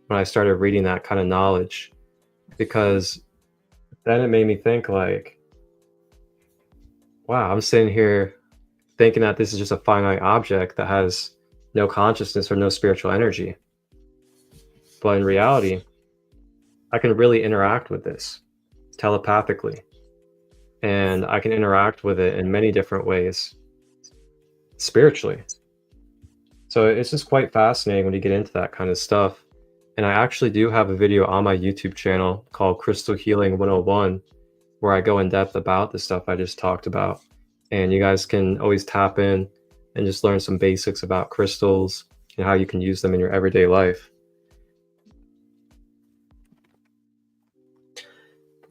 [SPEAKER 2] when I started reading that kind of knowledge, because then it made me think like, wow, I'm sitting here thinking that this is just a finite object that has no consciousness or no spiritual energy. But in reality, I can really interact with this telepathically, and I can interact with it in many different ways spiritually. So it's just quite fascinating when you get into that kind of stuff. And I actually do have a video on my YouTube channel called Crystal Healing 101, where I go in depth about the stuff I just talked about. And you guys can always tap in and just learn some basics about crystals and how you can use them in your everyday life.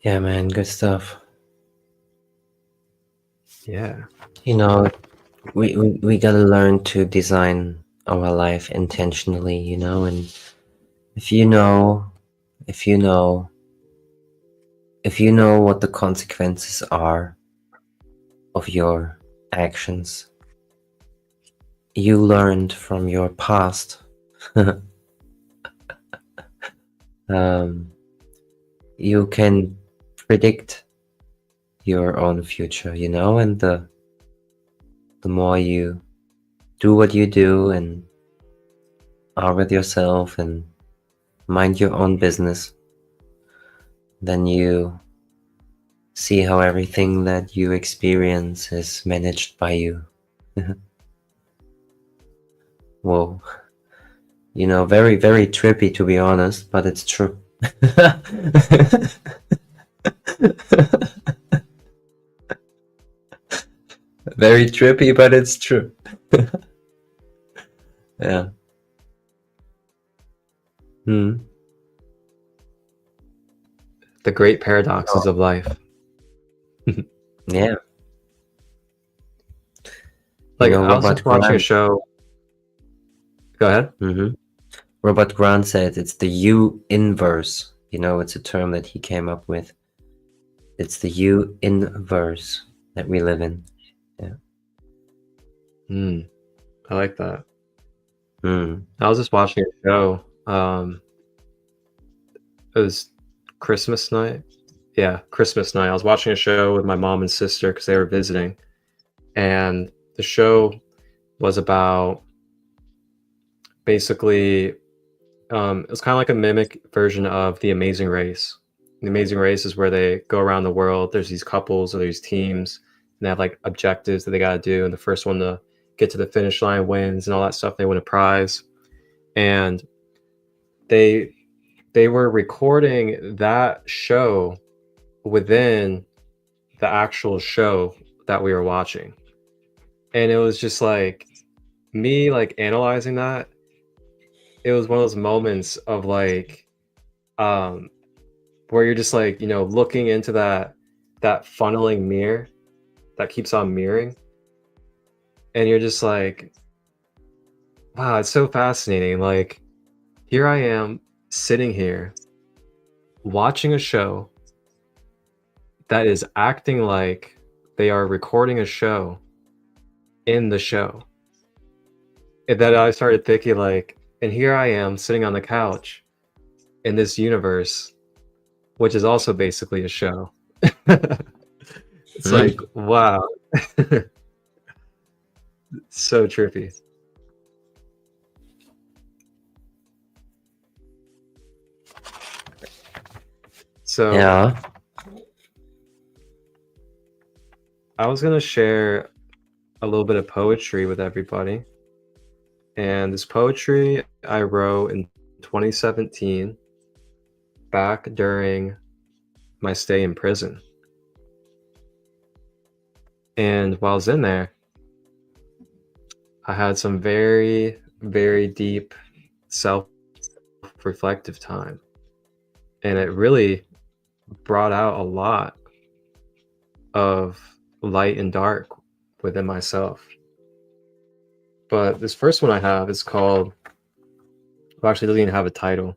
[SPEAKER 4] Yeah, man, good stuff.
[SPEAKER 2] Yeah.
[SPEAKER 4] You know, we gotta learn to design our life intentionally, you know, and if you know what the consequences are of your actions, you learned from your past. You can predict your own future, you know, and the more you do what you do and are with yourself and mind your own business, then you see how everything that you experience is managed by you. Whoa. You know, very, very trippy, to be honest, but it's true. Very trippy, but it's true. Yeah.
[SPEAKER 2] The great paradoxes of life.
[SPEAKER 4] Yeah.
[SPEAKER 2] Like,
[SPEAKER 4] You know,
[SPEAKER 2] I was just watching a show. Go ahead.
[SPEAKER 4] Robert Grant said it's the you inverse. You know, it's a term that he came up with. It's the you inverse that we live in. Yeah.
[SPEAKER 2] I like that. I was just watching a show. It was Christmas night. Yeah, Christmas night. I was watching a show with my mom and sister because they were visiting. And the show was about basically, it was kind of like a mimic version of The Amazing Race. The Amazing Race is where they go around the world. There's these couples or these teams, and they have like objectives that they got to do. And the first one to get to the finish line wins and all that stuff. They win a prize. And they were recording that show within the actual show that we were watching. And it was just like me like analyzing that. It was one of those moments of like where you're just like, you know, looking into that funneling mirror that keeps on mirroring, and you're just like, wow, it's so fascinating. Like, here I am sitting here watching a show that is acting like they are recording a show in the show. And then I started thinking like, and here I am sitting on the couch in this universe, which is also basically a show. It's like, wow. So trippy. So
[SPEAKER 4] Yeah.
[SPEAKER 2] I was going to share a little bit of poetry with everybody. And this poetry I wrote in 2017, back during my stay in prison. And while I was in there, I had some very, very deep self-reflective time. And it really brought out a lot of light and dark within myself. But this first one I have is called, well, actually, it doesn't even have a title,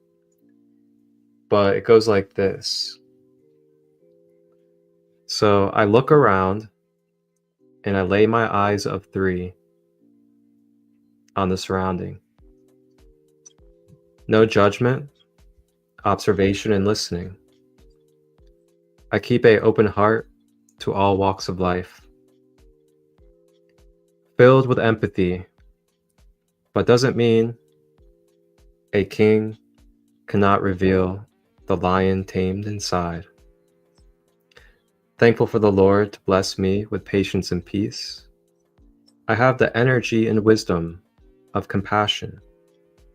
[SPEAKER 2] but it goes like this. So I look around and I lay my eyes of 3 on the surrounding. No judgment, observation, and listening. I keep an open heart to all walks of life. Filled with empathy, but doesn't mean a king cannot reveal the lion tamed inside. Thankful for the Lord to bless me with patience and peace. I have the energy and wisdom of compassion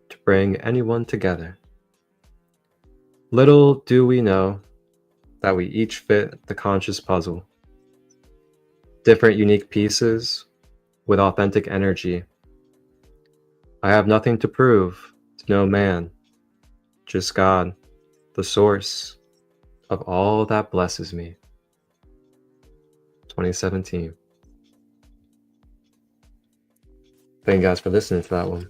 [SPEAKER 2] to bring anyone together. Little do we know that we each fit the conscious puzzle. Different unique pieces with authentic energy. I have nothing to prove to no man, just God, the source of all that blesses me. 2017. Thank you guys for listening to that one.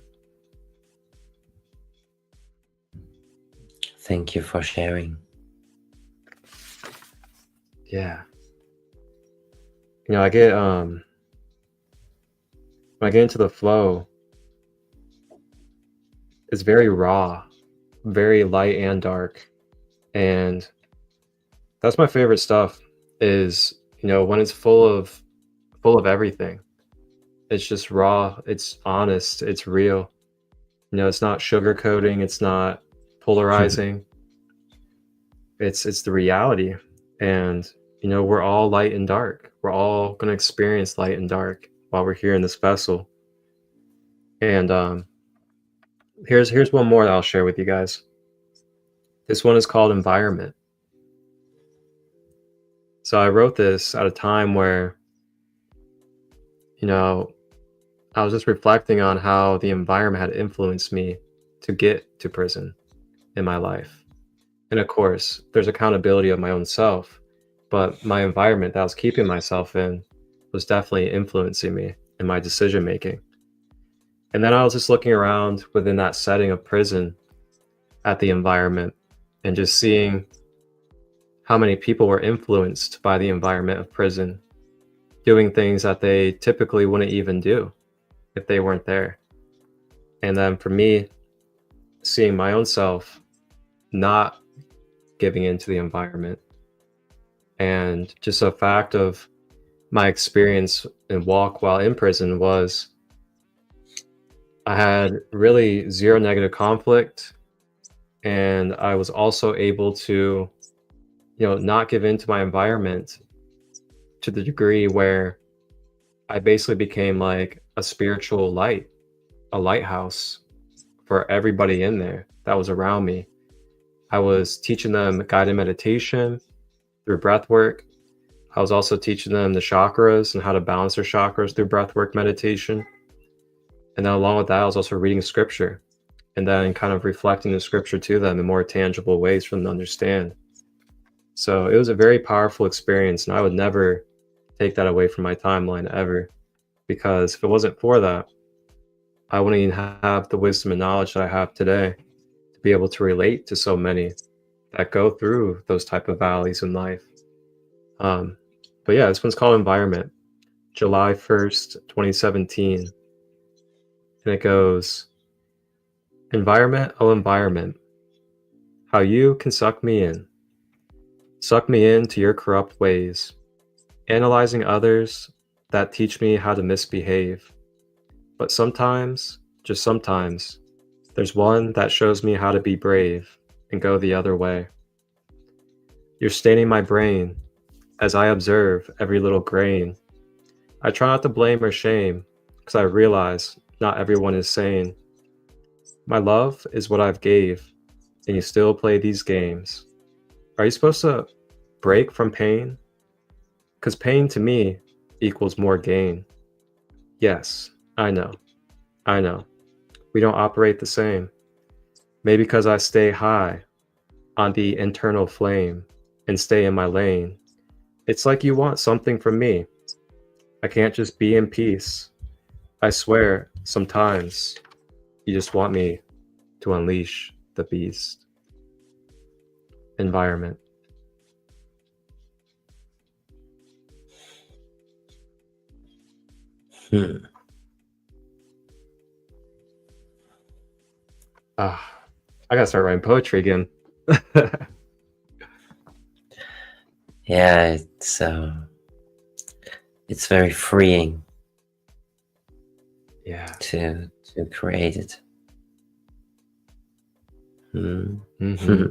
[SPEAKER 4] Thank you for sharing.
[SPEAKER 2] Yeah. You know, I get when I get into the flow, it's very raw, very light and dark. And that's my favorite stuff is, you know, when it's full of everything. It's just raw, it's honest, it's real. You know, it's not sugarcoating, it's not polarizing. It's the reality. And, you know, we're all light and dark. We're all going to experience light and dark while we're here in this vessel. And here's one more that I'll share with you guys. This one is called Environment. So I wrote this at a time where, you know, I was just reflecting on how the environment had influenced me to get to prison in my life. And of course, there's accountability of my own self, but my environment that I was keeping myself in was definitely influencing me in my decision making. And then I was just looking around within that setting of prison at the environment and just seeing how many people were influenced by the environment of prison, doing things that they typically wouldn't even do if they weren't there. And then for me, seeing my own self not giving into the environment, and just a fact of my experience and walk while in prison was I had really zero negative conflict, and I was also able to, you know, not give into my environment to the degree where I basically became like a spiritual light, a lighthouse for everybody in there that was around me. I was teaching them guided meditation through breath work. I was also teaching them the chakras and how to balance their chakras through breath work meditation. And then along with that, I was also reading scripture and then kind of reflecting the scripture to them in more tangible ways for them to understand. So it was a very powerful experience, and I would never take that away from my timeline ever, because if it wasn't for that, I wouldn't even have the wisdom and knowledge that I have today to be able to relate to so many that go through those type of valleys in life. But yeah, this one's called Environment, July 1st, 2017. And it goes, Environment, oh environment, how you can suck me into your corrupt ways, analyzing others that teach me how to misbehave. But sometimes, just sometimes, there's one that shows me how to be brave and go the other way. You're staining my brain as I observe every little grain. I try not to blame or shame, because I realize not everyone is sane. My love is what I've gave, and you still play these games. Are you supposed to break from pain? Because pain to me equals more gain. Yes, I know. we don't operate the same. Maybe because I stay high on the internal flame and stay in my lane. It's like you want something from me. I can't just be in peace. I swear, sometimes you just want me to unleash the beast. Environment. I gotta start writing poetry again.
[SPEAKER 4] Yeah, it's very freeing.
[SPEAKER 2] Yeah.
[SPEAKER 4] To create it.
[SPEAKER 2] Mm-hmm.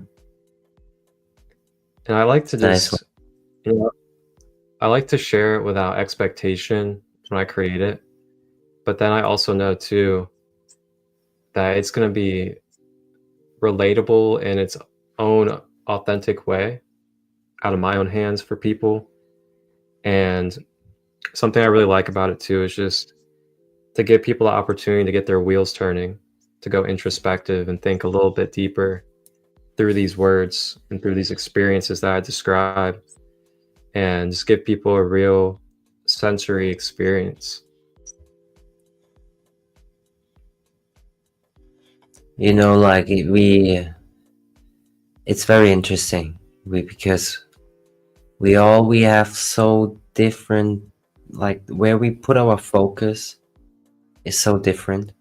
[SPEAKER 2] And I like to
[SPEAKER 4] Nice
[SPEAKER 2] just, I like to share it without expectation when I create it. But then I also know too that it's going to be relatable in its own authentic way out of my own hands for people. And something I really like about it too is just to give people the opportunity to get their wheels turning, to go introspective and think a little bit deeper through these words and through these experiences that I describe, and just give people a real sensory experience.
[SPEAKER 4] Like it's very interesting because we have so different, like where we put our focus is so different.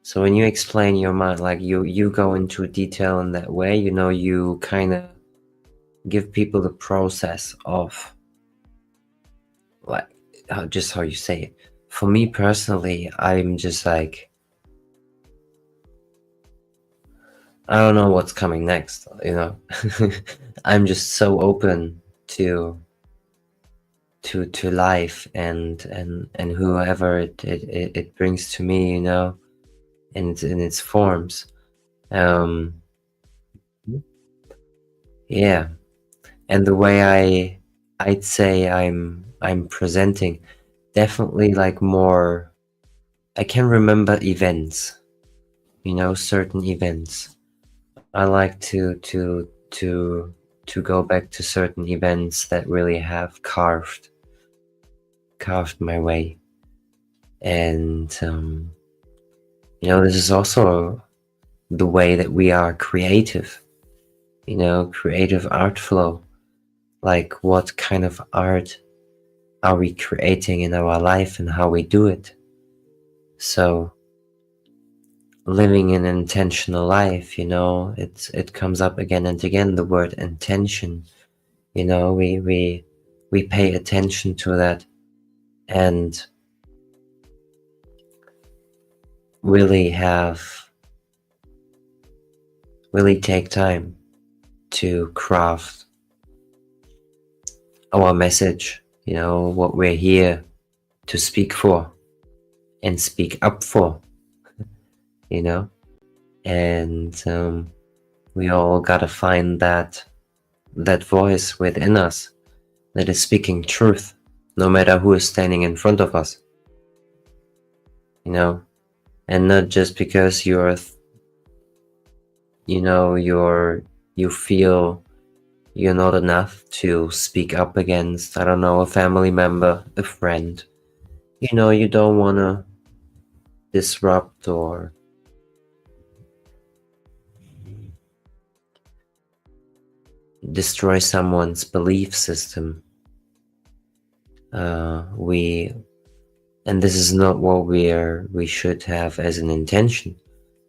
[SPEAKER 4] So when you explain your mind, like you go into detail in that way, you kind of give people the process of like how you say it. For me personally, I'm just like, I don't know what's coming next, I'm just so open to life and whoever it brings to me, in its forms. Yeah, and the way I'd say I'm presenting, definitely like more, I can remember events, certain events. I like to go back to certain events that really have carved my way. And this is also the way that we are creative, creative art flow. Like what kind of art are we creating in our life and how we do it? So living an intentional life, it comes up again and again, the word intention. We pay attention to that and really take time to craft our message, what we're here to speak for and speak up for, and we all gotta find that voice within us that is speaking truth, no matter who is standing in front of us, and not just because you feel you're not enough to speak up against, I don't know, a family member, a friend. You don't want to disrupt or destroy someone's belief system. And this is not what we should have as an intention.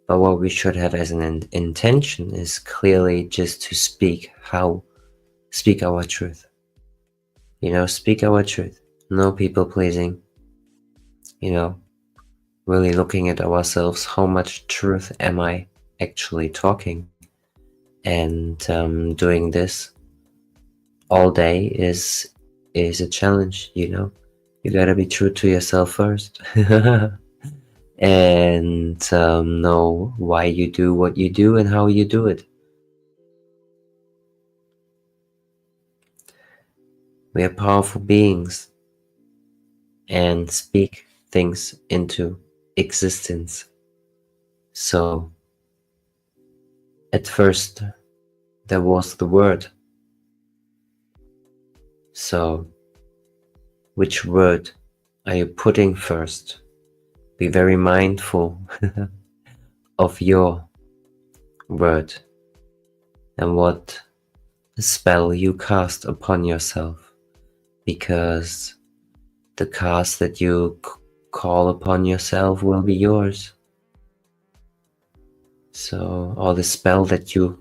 [SPEAKER 4] But what we should have as an intention is clearly just to speak our truth. Speak our truth. No people pleasing. Really looking at ourselves, how much truth am I actually talking? And doing this all day is a challenge, You gotta be true to yourself first. And know why you do what you do and how you do it. We are powerful beings and speak things into existence. So at first there was the word. So which word are you putting first? Be very mindful of your word and what spell you cast upon yourself, because the cast that you call upon yourself will be yours. So, or the spell that you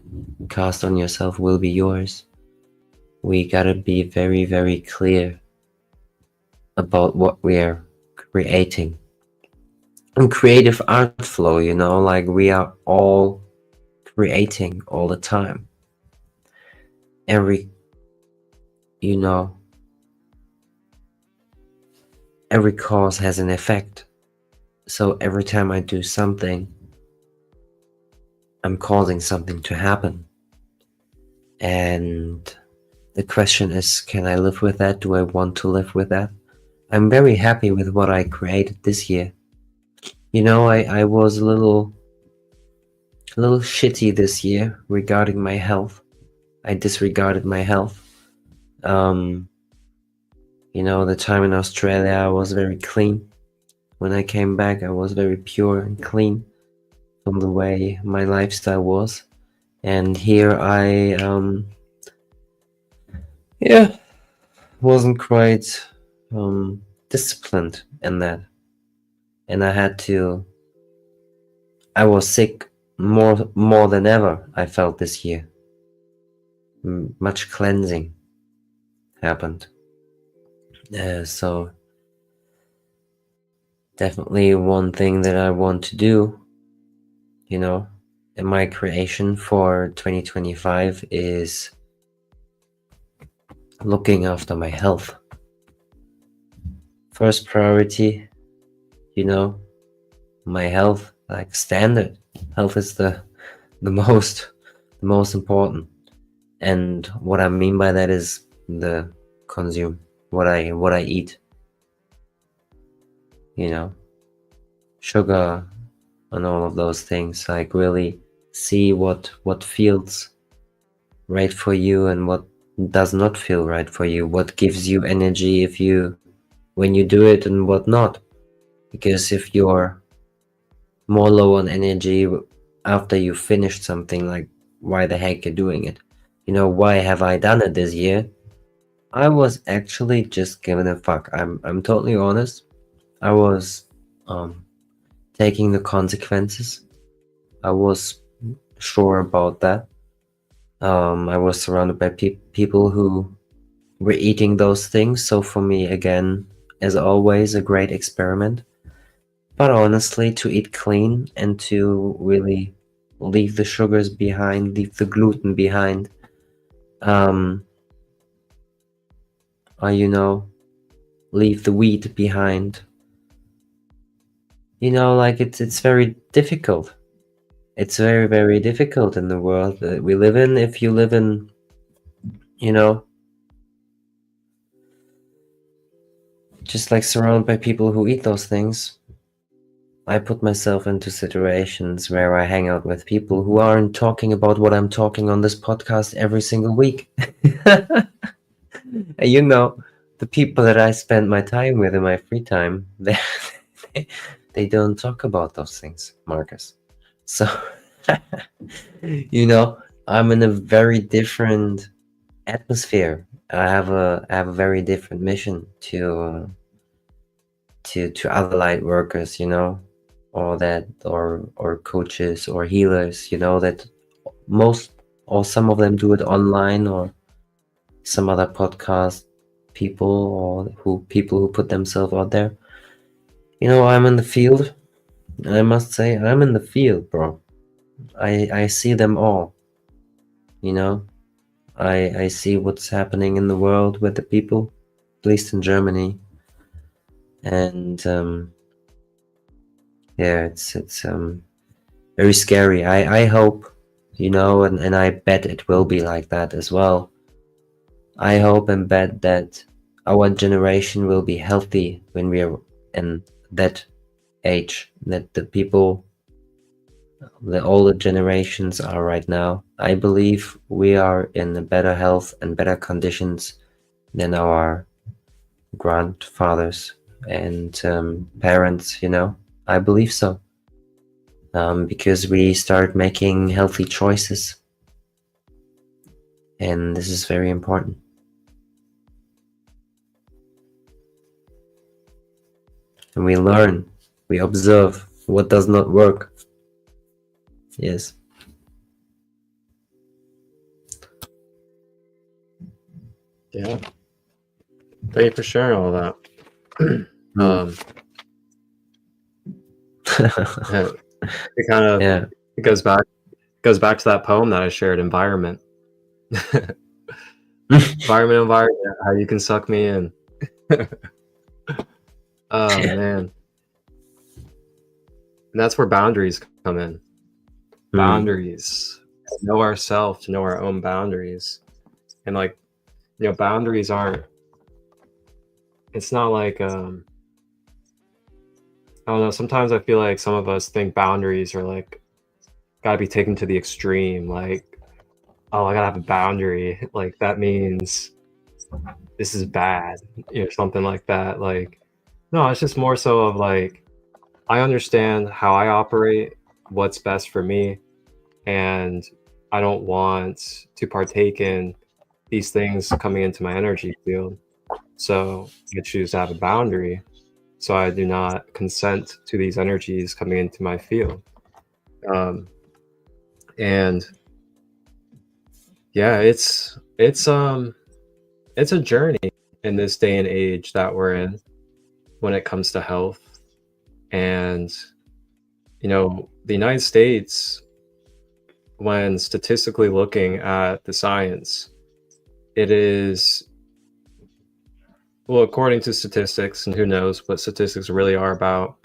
[SPEAKER 4] cast on yourself will be yours. We gotta be very, very clear about what we're creating. And creative art flow, you know, like we are all creating all the time. Every cause has an effect. So every time I do something, I'm causing something to happen. And the question is, can I live with that? Do I want to live with that? I'm very happy with what I created this year. You know, I was a little shitty this year regarding my health. I disregarded my health. You know, the time in Australia, I was very clean. When I came back, I was very pure and clean from the way my lifestyle was. And here I, wasn't quite disciplined in that. And I was sick more than ever, I felt this year. Much cleansing happened. So definitely one thing that I want to do, you know, in my creation for 2025 is looking after my health. First priority, you know, my health, like standard. Health is the most important. And what I mean by that is the consume, what I eat. You know, sugar and all of those things. Like really see what feels right for you and what does not feel right for you. What gives you energy when you do it and what not. Because if you're more low on energy after you finished something, like why the heck you're doing it? You know, why have I done it this year? I was actually just giving a fuck. I'm totally honest. I was taking the consequences. I was sure about that. I was surrounded by people who were eating those things. So for me, again, as always, a great experiment. But honestly, to eat clean and to really leave the sugars behind, leave the gluten behind, you know, leave the wheat behind. You know, like it's very difficult. It's very, very difficult in the world that we live in. If you live in, you know, just like surrounded by people who eat those things, I put myself into situations where I hang out with people who aren't talking about what I'm talking on this podcast every single week. And you know, the people that I spend my time with in my free time, they don't talk about those things, Marcus. So, you know, I'm in a very different atmosphere. I have a very different mission to other light workers, you know, or coaches or healers, you know, that most or some of them do it online, or some other podcast people or people who put themselves out there. You know, I'm in the field, and I must say I'm in the field, bro. I see them all. You know, I see what's happening in the world with the people, at least in Germany, and yeah, it's very scary. I hope, you know, and I bet it will be like that as well. I hope and bet that our generation will be healthy when we are in that age, that the people the older generations are right now. I believe we are in a better health and better conditions than our grandfathers and parents, I believe so. Because we start making healthy choices, and this is very important. And we learn, we observe what does not work. Yes.
[SPEAKER 2] Yeah. Thank you for sharing all that. It kind of it goes back to that poem that I shared, environment. environment, how you can suck me in. Oh man. And that's where boundaries come in. Boundaries. To know ourselves, to know our own boundaries. And like, boundaries aren't, it's not like, I don't know, sometimes I feel like some of us think boundaries are like, gotta be taken to the extreme. Like, oh, I gotta have a boundary. Like, that means this is bad, something like that. Like, no, it's just more so of like, I understand how I operate, what's best for me, and I don't want to partake in these things coming into my energy field. So I choose to have a boundary so I do not consent to these energies coming into my field. And yeah, it's a journey in this day and age that we're in when it comes to health. And the United States, when statistically looking at the science, it is, well, according to statistics, and who knows what statistics really are about,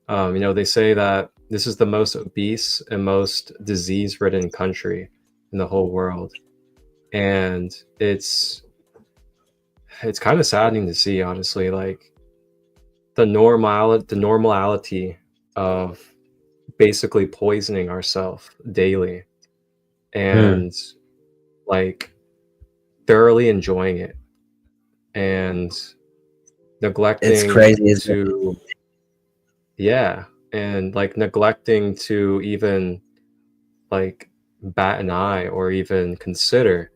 [SPEAKER 2] they say that this is the most obese and most disease-ridden country in the whole world. And it's kind of saddening to see, honestly, like the normality of basically poisoning ourselves daily and like thoroughly enjoying it and neglecting
[SPEAKER 4] it's crazy
[SPEAKER 2] to and like neglecting to even like bat an eye or even consider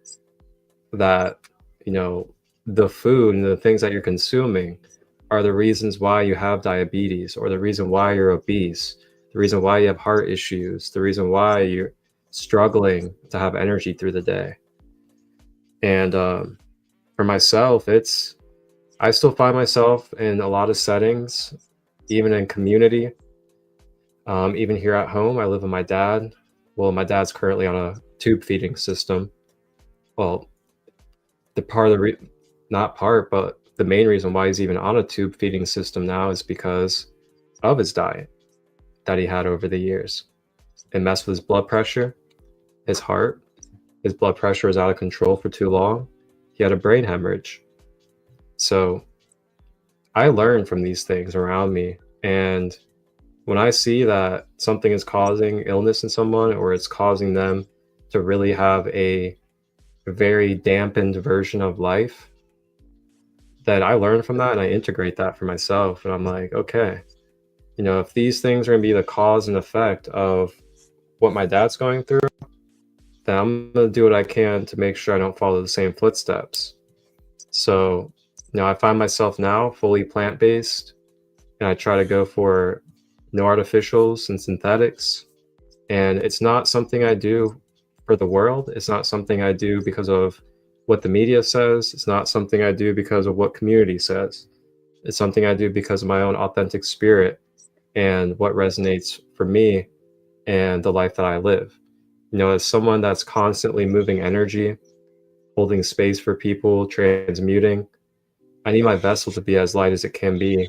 [SPEAKER 2] that the food and the things that you're consuming are the reasons why you have diabetes, or the reason why you're obese, the reason why you have heart issues, the reason why you're struggling to have energy through the day. And for myself, I still find myself in a lot of settings, even in community, even here at home. I live with my dad. Well, my dad's currently on a tube feeding system. Well, but the main reason why he's even on a tube feeding system now is because of his diet that he had over the years. It messed with his blood pressure, his heart. His blood pressure was out of control for too long. He had a brain hemorrhage. So I learn from these things around me. And when I see that something is causing illness in someone, or it's causing them to really have a very dampened version of life, then I learn from that and I integrate that for myself. And I'm like, okay, if these things are going to be the cause and effect of what my dad's going through, then I'm going to do what I can to make sure I don't follow the same footsteps. So, I find myself now fully plant-based, and I try to go for no artificials and synthetics. And it's not something I do for the world. It's not something I do because of what the media says. It's not something I do because of what community says. It's something I do because of my own authentic spirit and what resonates for me and the life that I live. As someone that's constantly moving energy, holding space for people, transmuting, I need my vessel to be as light as it can be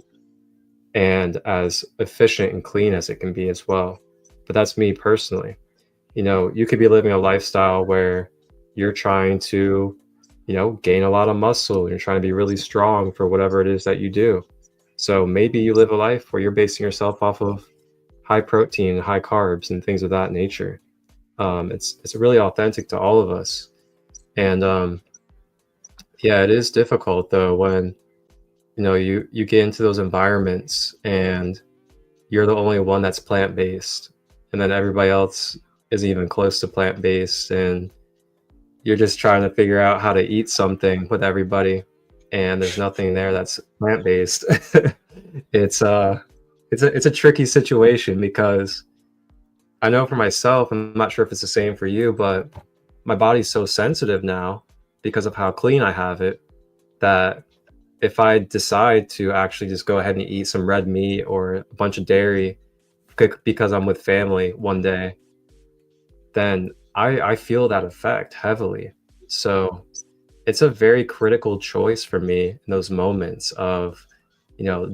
[SPEAKER 2] and as efficient and clean as it can be as well. But that's me personally. You could be living a lifestyle where you're trying to, gain a lot of muscle, and you're trying to be really strong for whatever it is that you do. So maybe you live a life where you're basing yourself off of high protein, high carbs, and things of that nature. It's really authentic to all of us. And yeah, it is difficult though when you get into those environments and you're the only one that's plant-based, and then everybody else isn't even close to plant-based, and you're just trying to figure out how to eat something with everybody, and there's nothing there that's plant-based. it's it's a tricky situation because I know for myself, I'm not sure if it's the same for you, but my body's so sensitive now because of how clean I have it, that if I decide to actually just go ahead and eat some red meat or a bunch of dairy because I'm with family one day, then I feel that effect heavily. So it's a very critical choice for me in those moments of,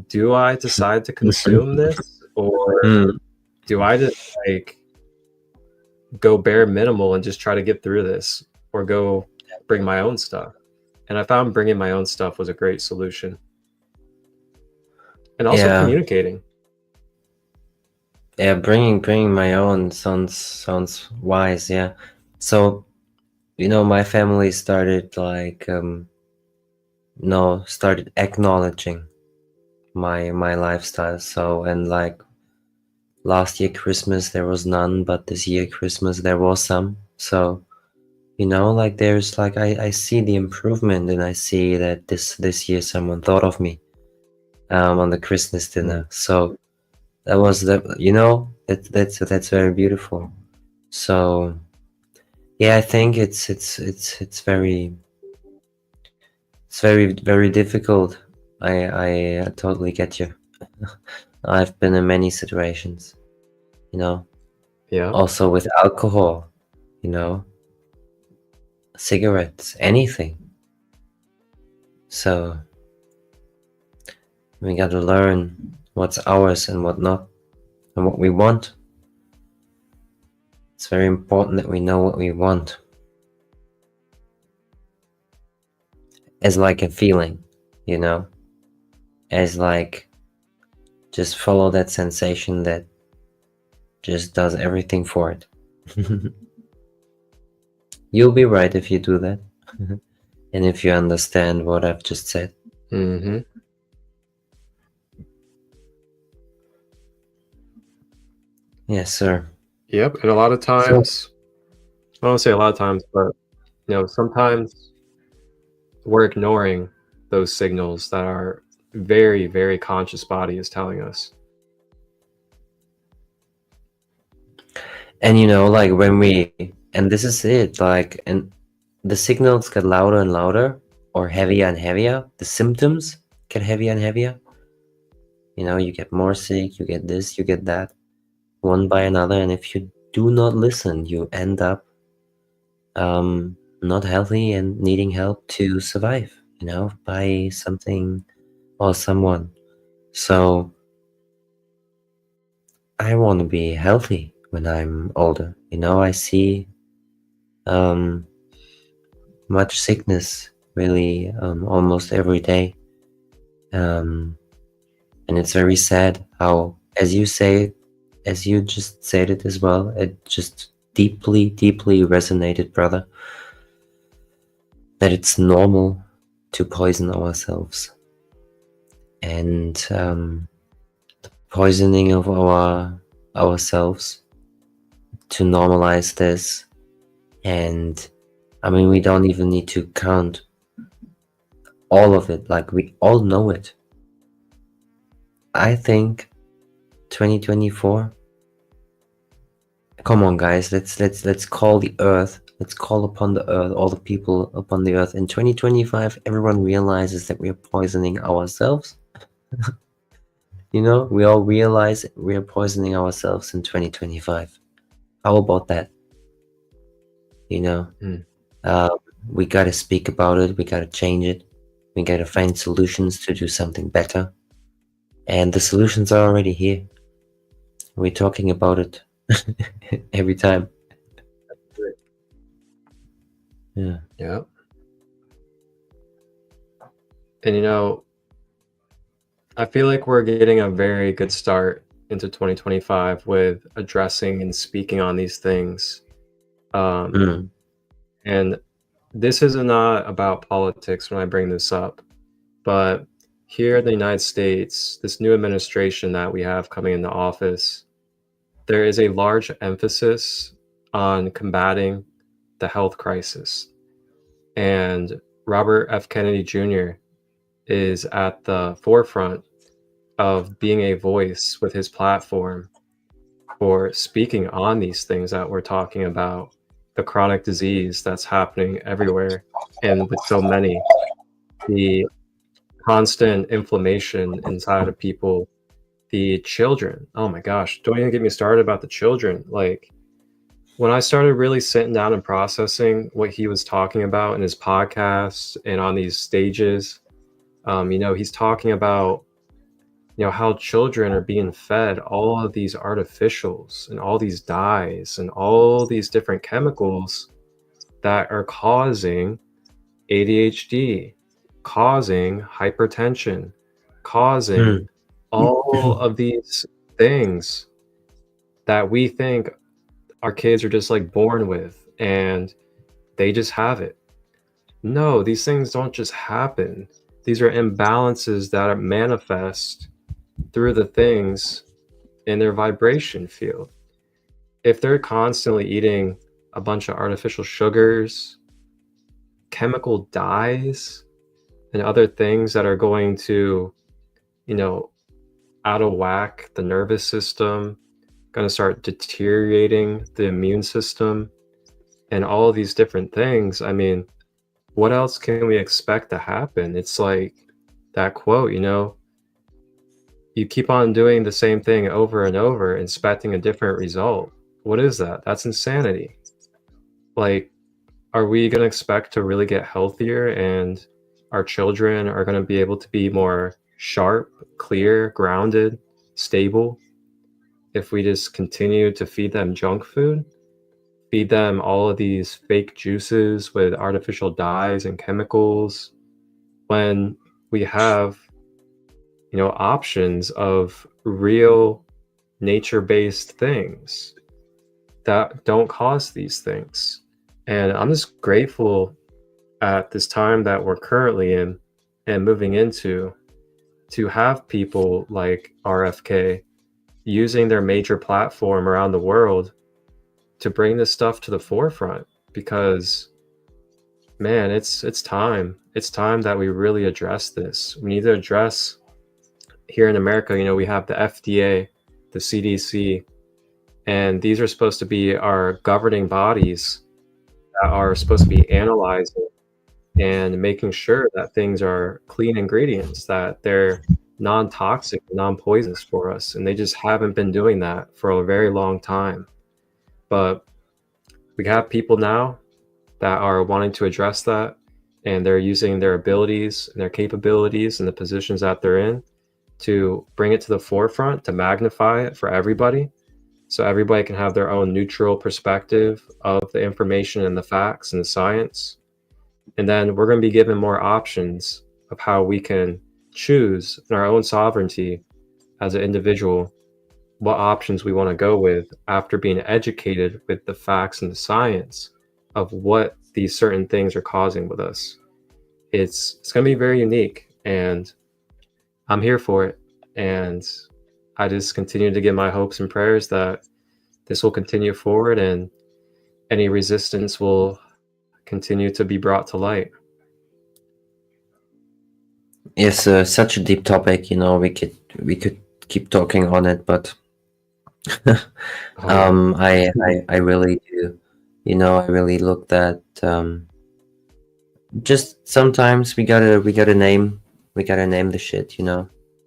[SPEAKER 2] do I decide to consume this, or
[SPEAKER 3] Mm.
[SPEAKER 2] do I just like go bare minimal and just try to get through this, or go bring my own stuff? And I found bringing my own stuff was a great solution. And also
[SPEAKER 4] Yeah,
[SPEAKER 2] communicating.
[SPEAKER 4] yeah. Bringing my own sounds wise. Yeah. So my family started like started acknowledging my lifestyle. So, and like last year Christmas there was none, but this year Christmas there was some. So like there's like I see the improvement, and I see that this year someone thought of me on the Christmas dinner. So that was that's very beautiful. So yeah, I think it's very difficult. I totally get you. I've been in many situations,
[SPEAKER 2] Yeah.
[SPEAKER 4] also with alcohol, cigarettes, anything. So we got to learn what's ours and what not, and what we want. It's very important that we know what we want. As like a feeling, as like just follow that sensation that just does everything for it. You'll be right if you do that. And if you understand what I've just said.
[SPEAKER 2] Mm-hmm.
[SPEAKER 4] Yes, sir.
[SPEAKER 2] Yep. And a lot of times, I don't say a lot of times, but sometimes we're ignoring those signals that our very, very conscious body is telling us.
[SPEAKER 4] And like when and this is it, like, and the signals get louder and louder, or heavier and heavier. The symptoms get heavier and heavier. You get more sick, you get this, you get that, one by another. And if you do not listen, you end up not healthy and needing help to survive, by something or someone. So I want to be healthy when I'm older. I see much sickness, really, almost every day. And it's very sad how, as you just said it as well, it just deeply, deeply resonated, brother, that it's normal to poison ourselves. And the poisoning of ourselves, to normalize this. And I mean, we don't even need to count all of it, like we all know it. I think 2024, come on guys, let's call the earth, let's call upon the earth, all the people upon the earth. In 2025, everyone realizes that we are poisoning ourselves. We all realize we are poisoning ourselves in 2025. How about that? We got to speak about it, we got to change it, we got to find solutions to do something better. And the solutions are already here. We're talking about it every time. Yeah.
[SPEAKER 2] And I feel like we're getting a very good start into 2025 with addressing and speaking on these things. And this is not about politics when I bring this up, but here in the United States, this new administration that we have coming into office, there is a large emphasis on combating the health crisis. And Robert F. Kennedy Jr. is at the forefront of being a voice with his platform for speaking on these things that we're talking about, the chronic disease that's happening everywhere and with so many, the constant inflammation inside of people, the children. Oh my gosh, don't even get me started about the children. Like, when I started really sitting down and processing what he was talking about in his podcasts and on these stages, he's talking about, how children are being fed all of these artificials and all these dyes and all these different chemicals that are causing ADHD, causing hypertension, causing all of these things that we think our kids are just like born with and they just have it. No, these things don't just happen. These are imbalances that are manifest through the things in their vibration field. If they're constantly eating a bunch of artificial sugars, chemical dyes, and other things that are going to, out of whack the nervous system, going to start deteriorating the immune system, and all of these different things, I mean, what else can we expect to happen? It's like that quote, you keep on doing the same thing over and over, expecting a different result. What is that? That's insanity. Like, are we going to expect to really get healthier and our children are going to be able to be more sharp, clear, grounded, stable if we just continue to feed them junk food, feed them all of these fake juices with artificial dyes and chemicals, when we have options of real nature-based things that don't cause these things? And I'm just grateful at this time that we're currently in and moving into, to have people like RFK using their major platform around the world to bring this stuff to the forefront, because man, it's time. It's time that we really address this. We need to address, here in America, we have the FDA, the CDC, and these are supposed to be our governing bodies that are supposed to be analyzing and making sure that things are clean ingredients, that they're non-toxic, non-poisonous for us. And they just haven't been doing that for a very long time. But we have people now that are wanting to address that, and they're using their abilities and their capabilities and the positions that they're in to bring it to the forefront, to magnify it for everybody, so everybody can have their own neutral perspective of the information and the facts and the science. And then we're going to be given more options of how we can choose in our own sovereignty as an individual what options we want to go with after being educated with the facts and the science of what these certain things are causing with us. It's going to be very unique, and I'm here for it. And I just continue to give my hopes and prayers that this will continue forward and any resistance will continue to be brought to light.
[SPEAKER 4] Yes, such a deep topic. We could keep talking on it, but I really do. I really looked at just sometimes we gotta name the shit,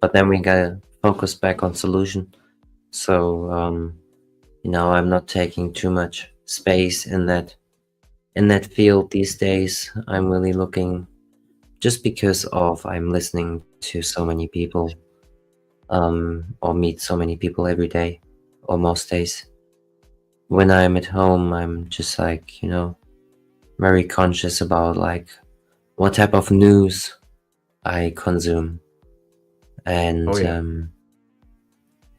[SPEAKER 4] but then we gotta focus back on solution. So I'm not taking too much space in that field these days. I'm really looking, just because of I'm listening to so many people, or meet so many people every day or most days. When I'm at home, I'm just like, very conscious about like what type of news I consume. And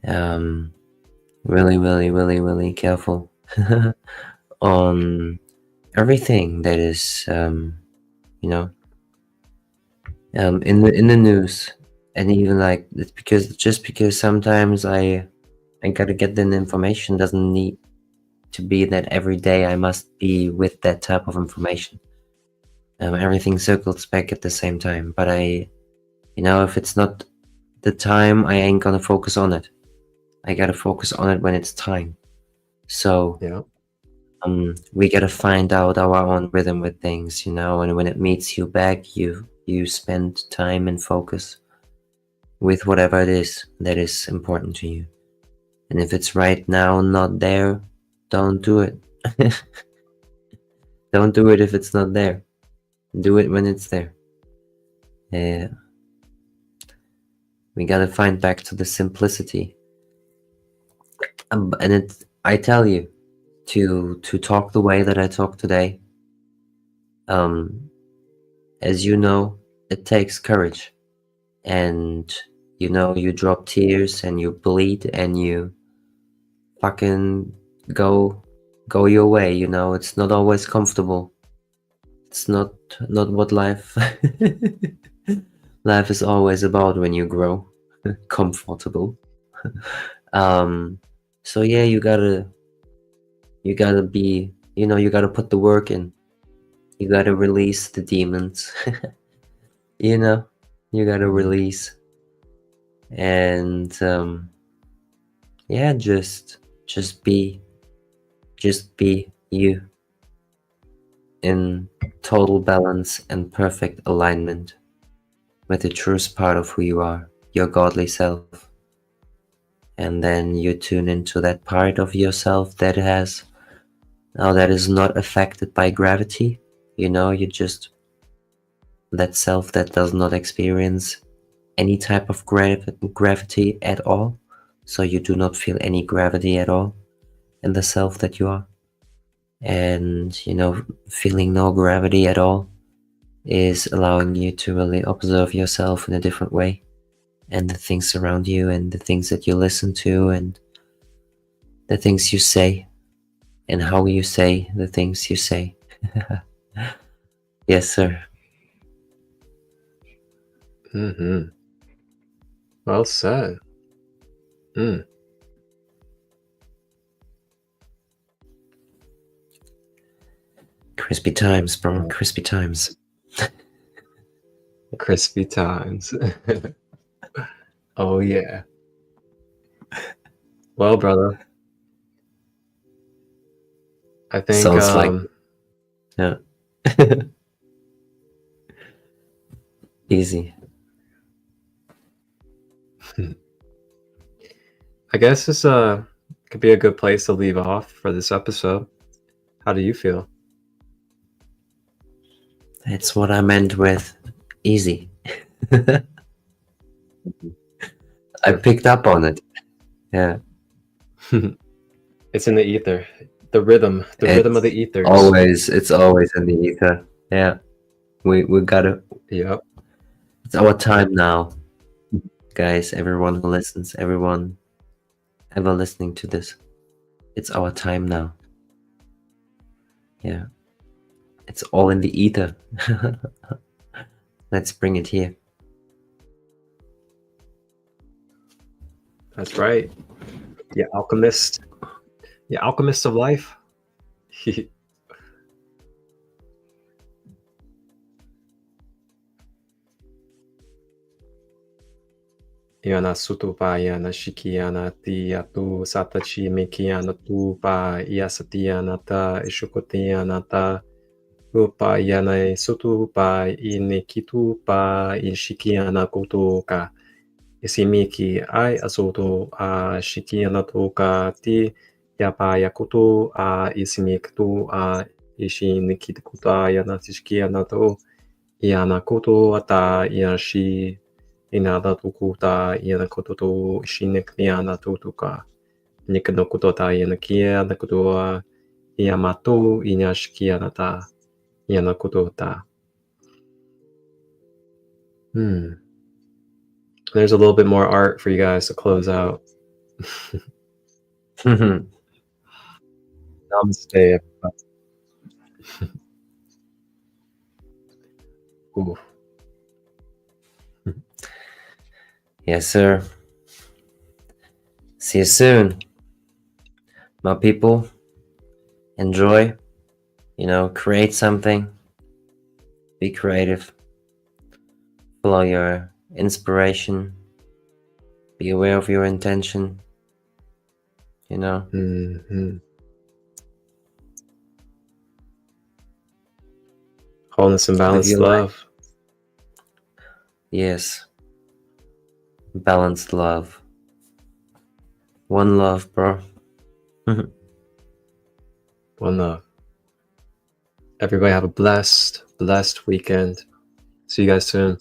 [SPEAKER 4] Really, really, really, really careful on everything that is, you know, in the news, and even like it's because sometimes I gotta get the information doesn't need to be that every day I must be with that type of information. Everything circles back at the same time, but if it's not the time, I ain't gonna focus on it. I gotta focus on it when it's time. So
[SPEAKER 2] Yeah.
[SPEAKER 4] we gotta find out our own rhythm with things, and when it meets you back, you spend time and focus with whatever it is that is important to you. And if it's right now not there, don't do it. Don't do it if it's not there. Do it when it's there. Yeah. We gotta find back to the simplicity. And I tell you, to talk the way that I talk today, as you know, it takes courage. And you drop tears and you bleed and you fucking go your way. It's not always comfortable. It's not what life life is always about when you grow comfortable. So yeah, you gotta be, you gotta put the work in. You gotta release the demons. you gotta release. And yeah, just be you, in total balance and perfect alignment with the truest part of who you are, your godly self. And then you tune into that part of yourself that is not affected by gravity. You just that self that does not experience any type of gravity at all. So you do not feel any gravity at all in the self that you are. And feeling no gravity at all is allowing you to really observe yourself in a different way, and the things around you, and the things that you listen to, and the things you say, and how you say the things you say. Yes, sir.
[SPEAKER 2] Mm-hmm. Well said.
[SPEAKER 4] Crispy times, bro. Crispy times.
[SPEAKER 2] Crispy times. Oh yeah. Well, brother, I think
[SPEAKER 4] Sounds like, yeah. Easy.
[SPEAKER 2] I guess this could be a good place to leave off for this episode. How do you feel?
[SPEAKER 4] That's what I meant with easy. I picked up on it. Yeah.
[SPEAKER 2] It's in the ether. The rhythm of the ethers.
[SPEAKER 4] It's always in the ether. Yeah. We gotta.
[SPEAKER 2] Yep.
[SPEAKER 4] It's our time now, guys. Everyone who listens, everyone ever listening to this, it's our time now. Yeah. It's all in the ether. Let's bring it here.
[SPEAKER 2] That's right. Yeah, alchemist. Yeah, alchemist of life. Yana sutupaya shikiana tiatu satachi mikiana tupa yasatiana ta ishukotiana ta upayana sutupa inikitupa inshikiana kutuka isimiki ai asoto a shikiana toka ti yapaya kutu a isimikitu a ishinikituta yana tishikiana to yana kutu ata yashi inada tukuta yana kototo shinekliana tutuka nikno kutota yana kia na kutua yamato inashkiana ta yana kutota. There's a little bit more art for you guys to close out. Namaste, everybody. Ooh.
[SPEAKER 4] Yes, sir. See you soon. My people, enjoy. Create something. Be creative. Follow your inspiration. Be aware of your intention.
[SPEAKER 2] Mhm. Wholeness and
[SPEAKER 4] Live
[SPEAKER 2] balanced
[SPEAKER 4] your
[SPEAKER 2] love.
[SPEAKER 4] life. Yes. Balanced love. One love, bro.
[SPEAKER 2] One love. Everybody have a blessed weekend. See you guys soon.